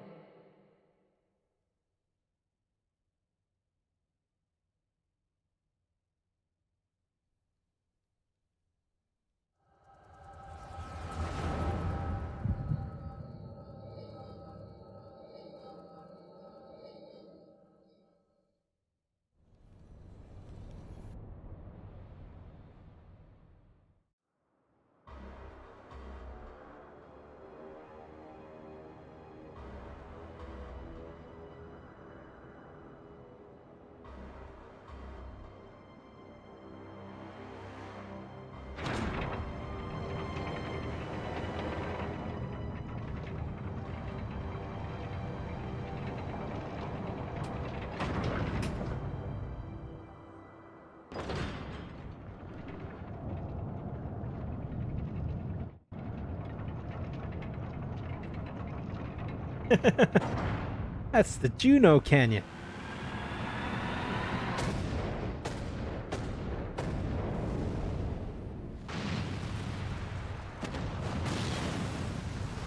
That's the Juno Canyon.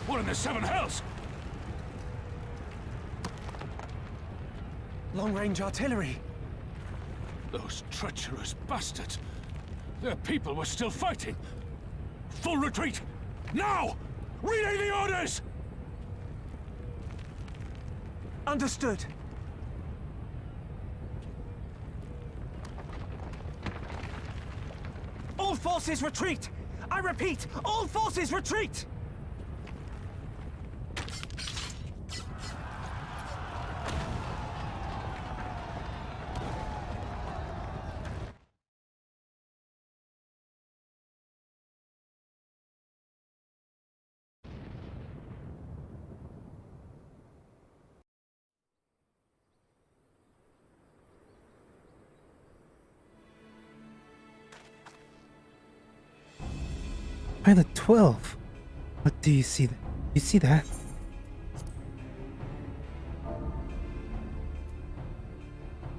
What in the seven hells? Long-range artillery. Those treacherous bastards. Their people were still fighting. Full retreat! Now! Relay the orders! Understood. All forces retreat! I repeat, all forces retreat! Pilot 12. What do you see? You see that?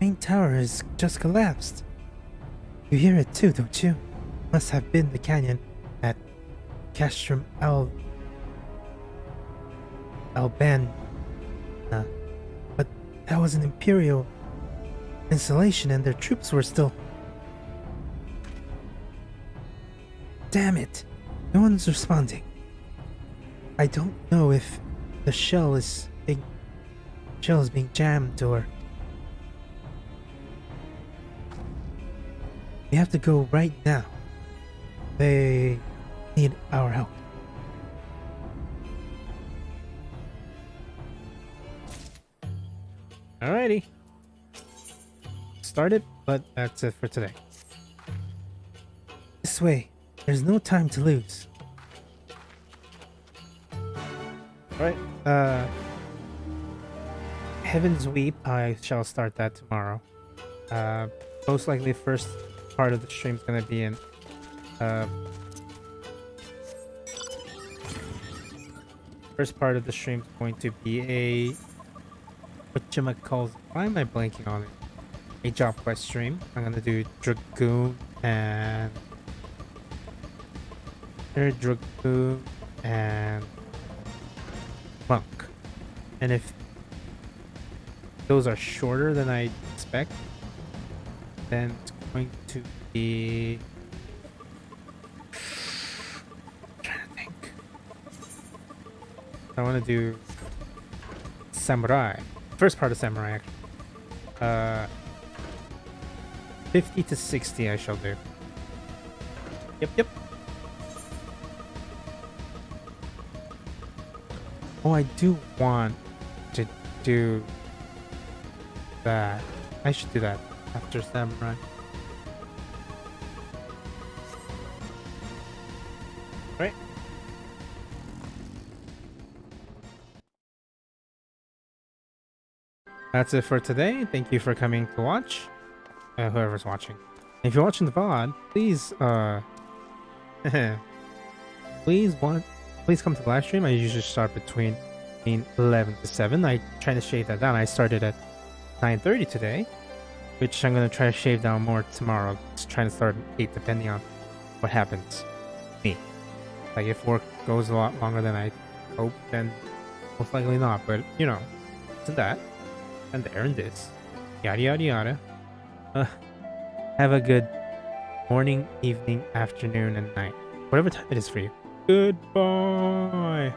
Main tower has just collapsed. You hear it too, don't you? Must have been the canyon at Castrum Alban. But that was an Imperial installation and their troops were still... Damn it! No one's responding. I don't know if the shell is being jammed or... We have to go right now. They need our help. Alrighty. Started, but that's it for today. This way. There's no time to lose. Alright, Heaven's Weep, I shall start that tomorrow. Most likely first part of the stream's gonna be in first part of the stream's going to be a whatchamacallit, why am I blanking on it? A job quest stream. I'm gonna do Dragoon and Dragoon and Monk. And if those are shorter than I expect, then it's going to be... I'm trying to think. I want to do Samurai. First part of Samurai, actually. 50 to 60 I shall do. Yep. Oh, I do want to do that. I should do that after Samurai. Right. That's it for today. Thank you for coming to watch. Whoever's watching. If you're watching the VOD, please please come to the live stream. I usually start between 11 to 7. I try to shave that down. I started at 9:30 today, which I'm gonna try to shave down more tomorrow. Just trying to start at 8, depending on what happens. Me, like if work goes a lot longer than I hope, then most likely not. But you know, it's that and there and this, yada yada yada. Have a good morning, evening, afternoon, and night, whatever time it is for you. Goodbye.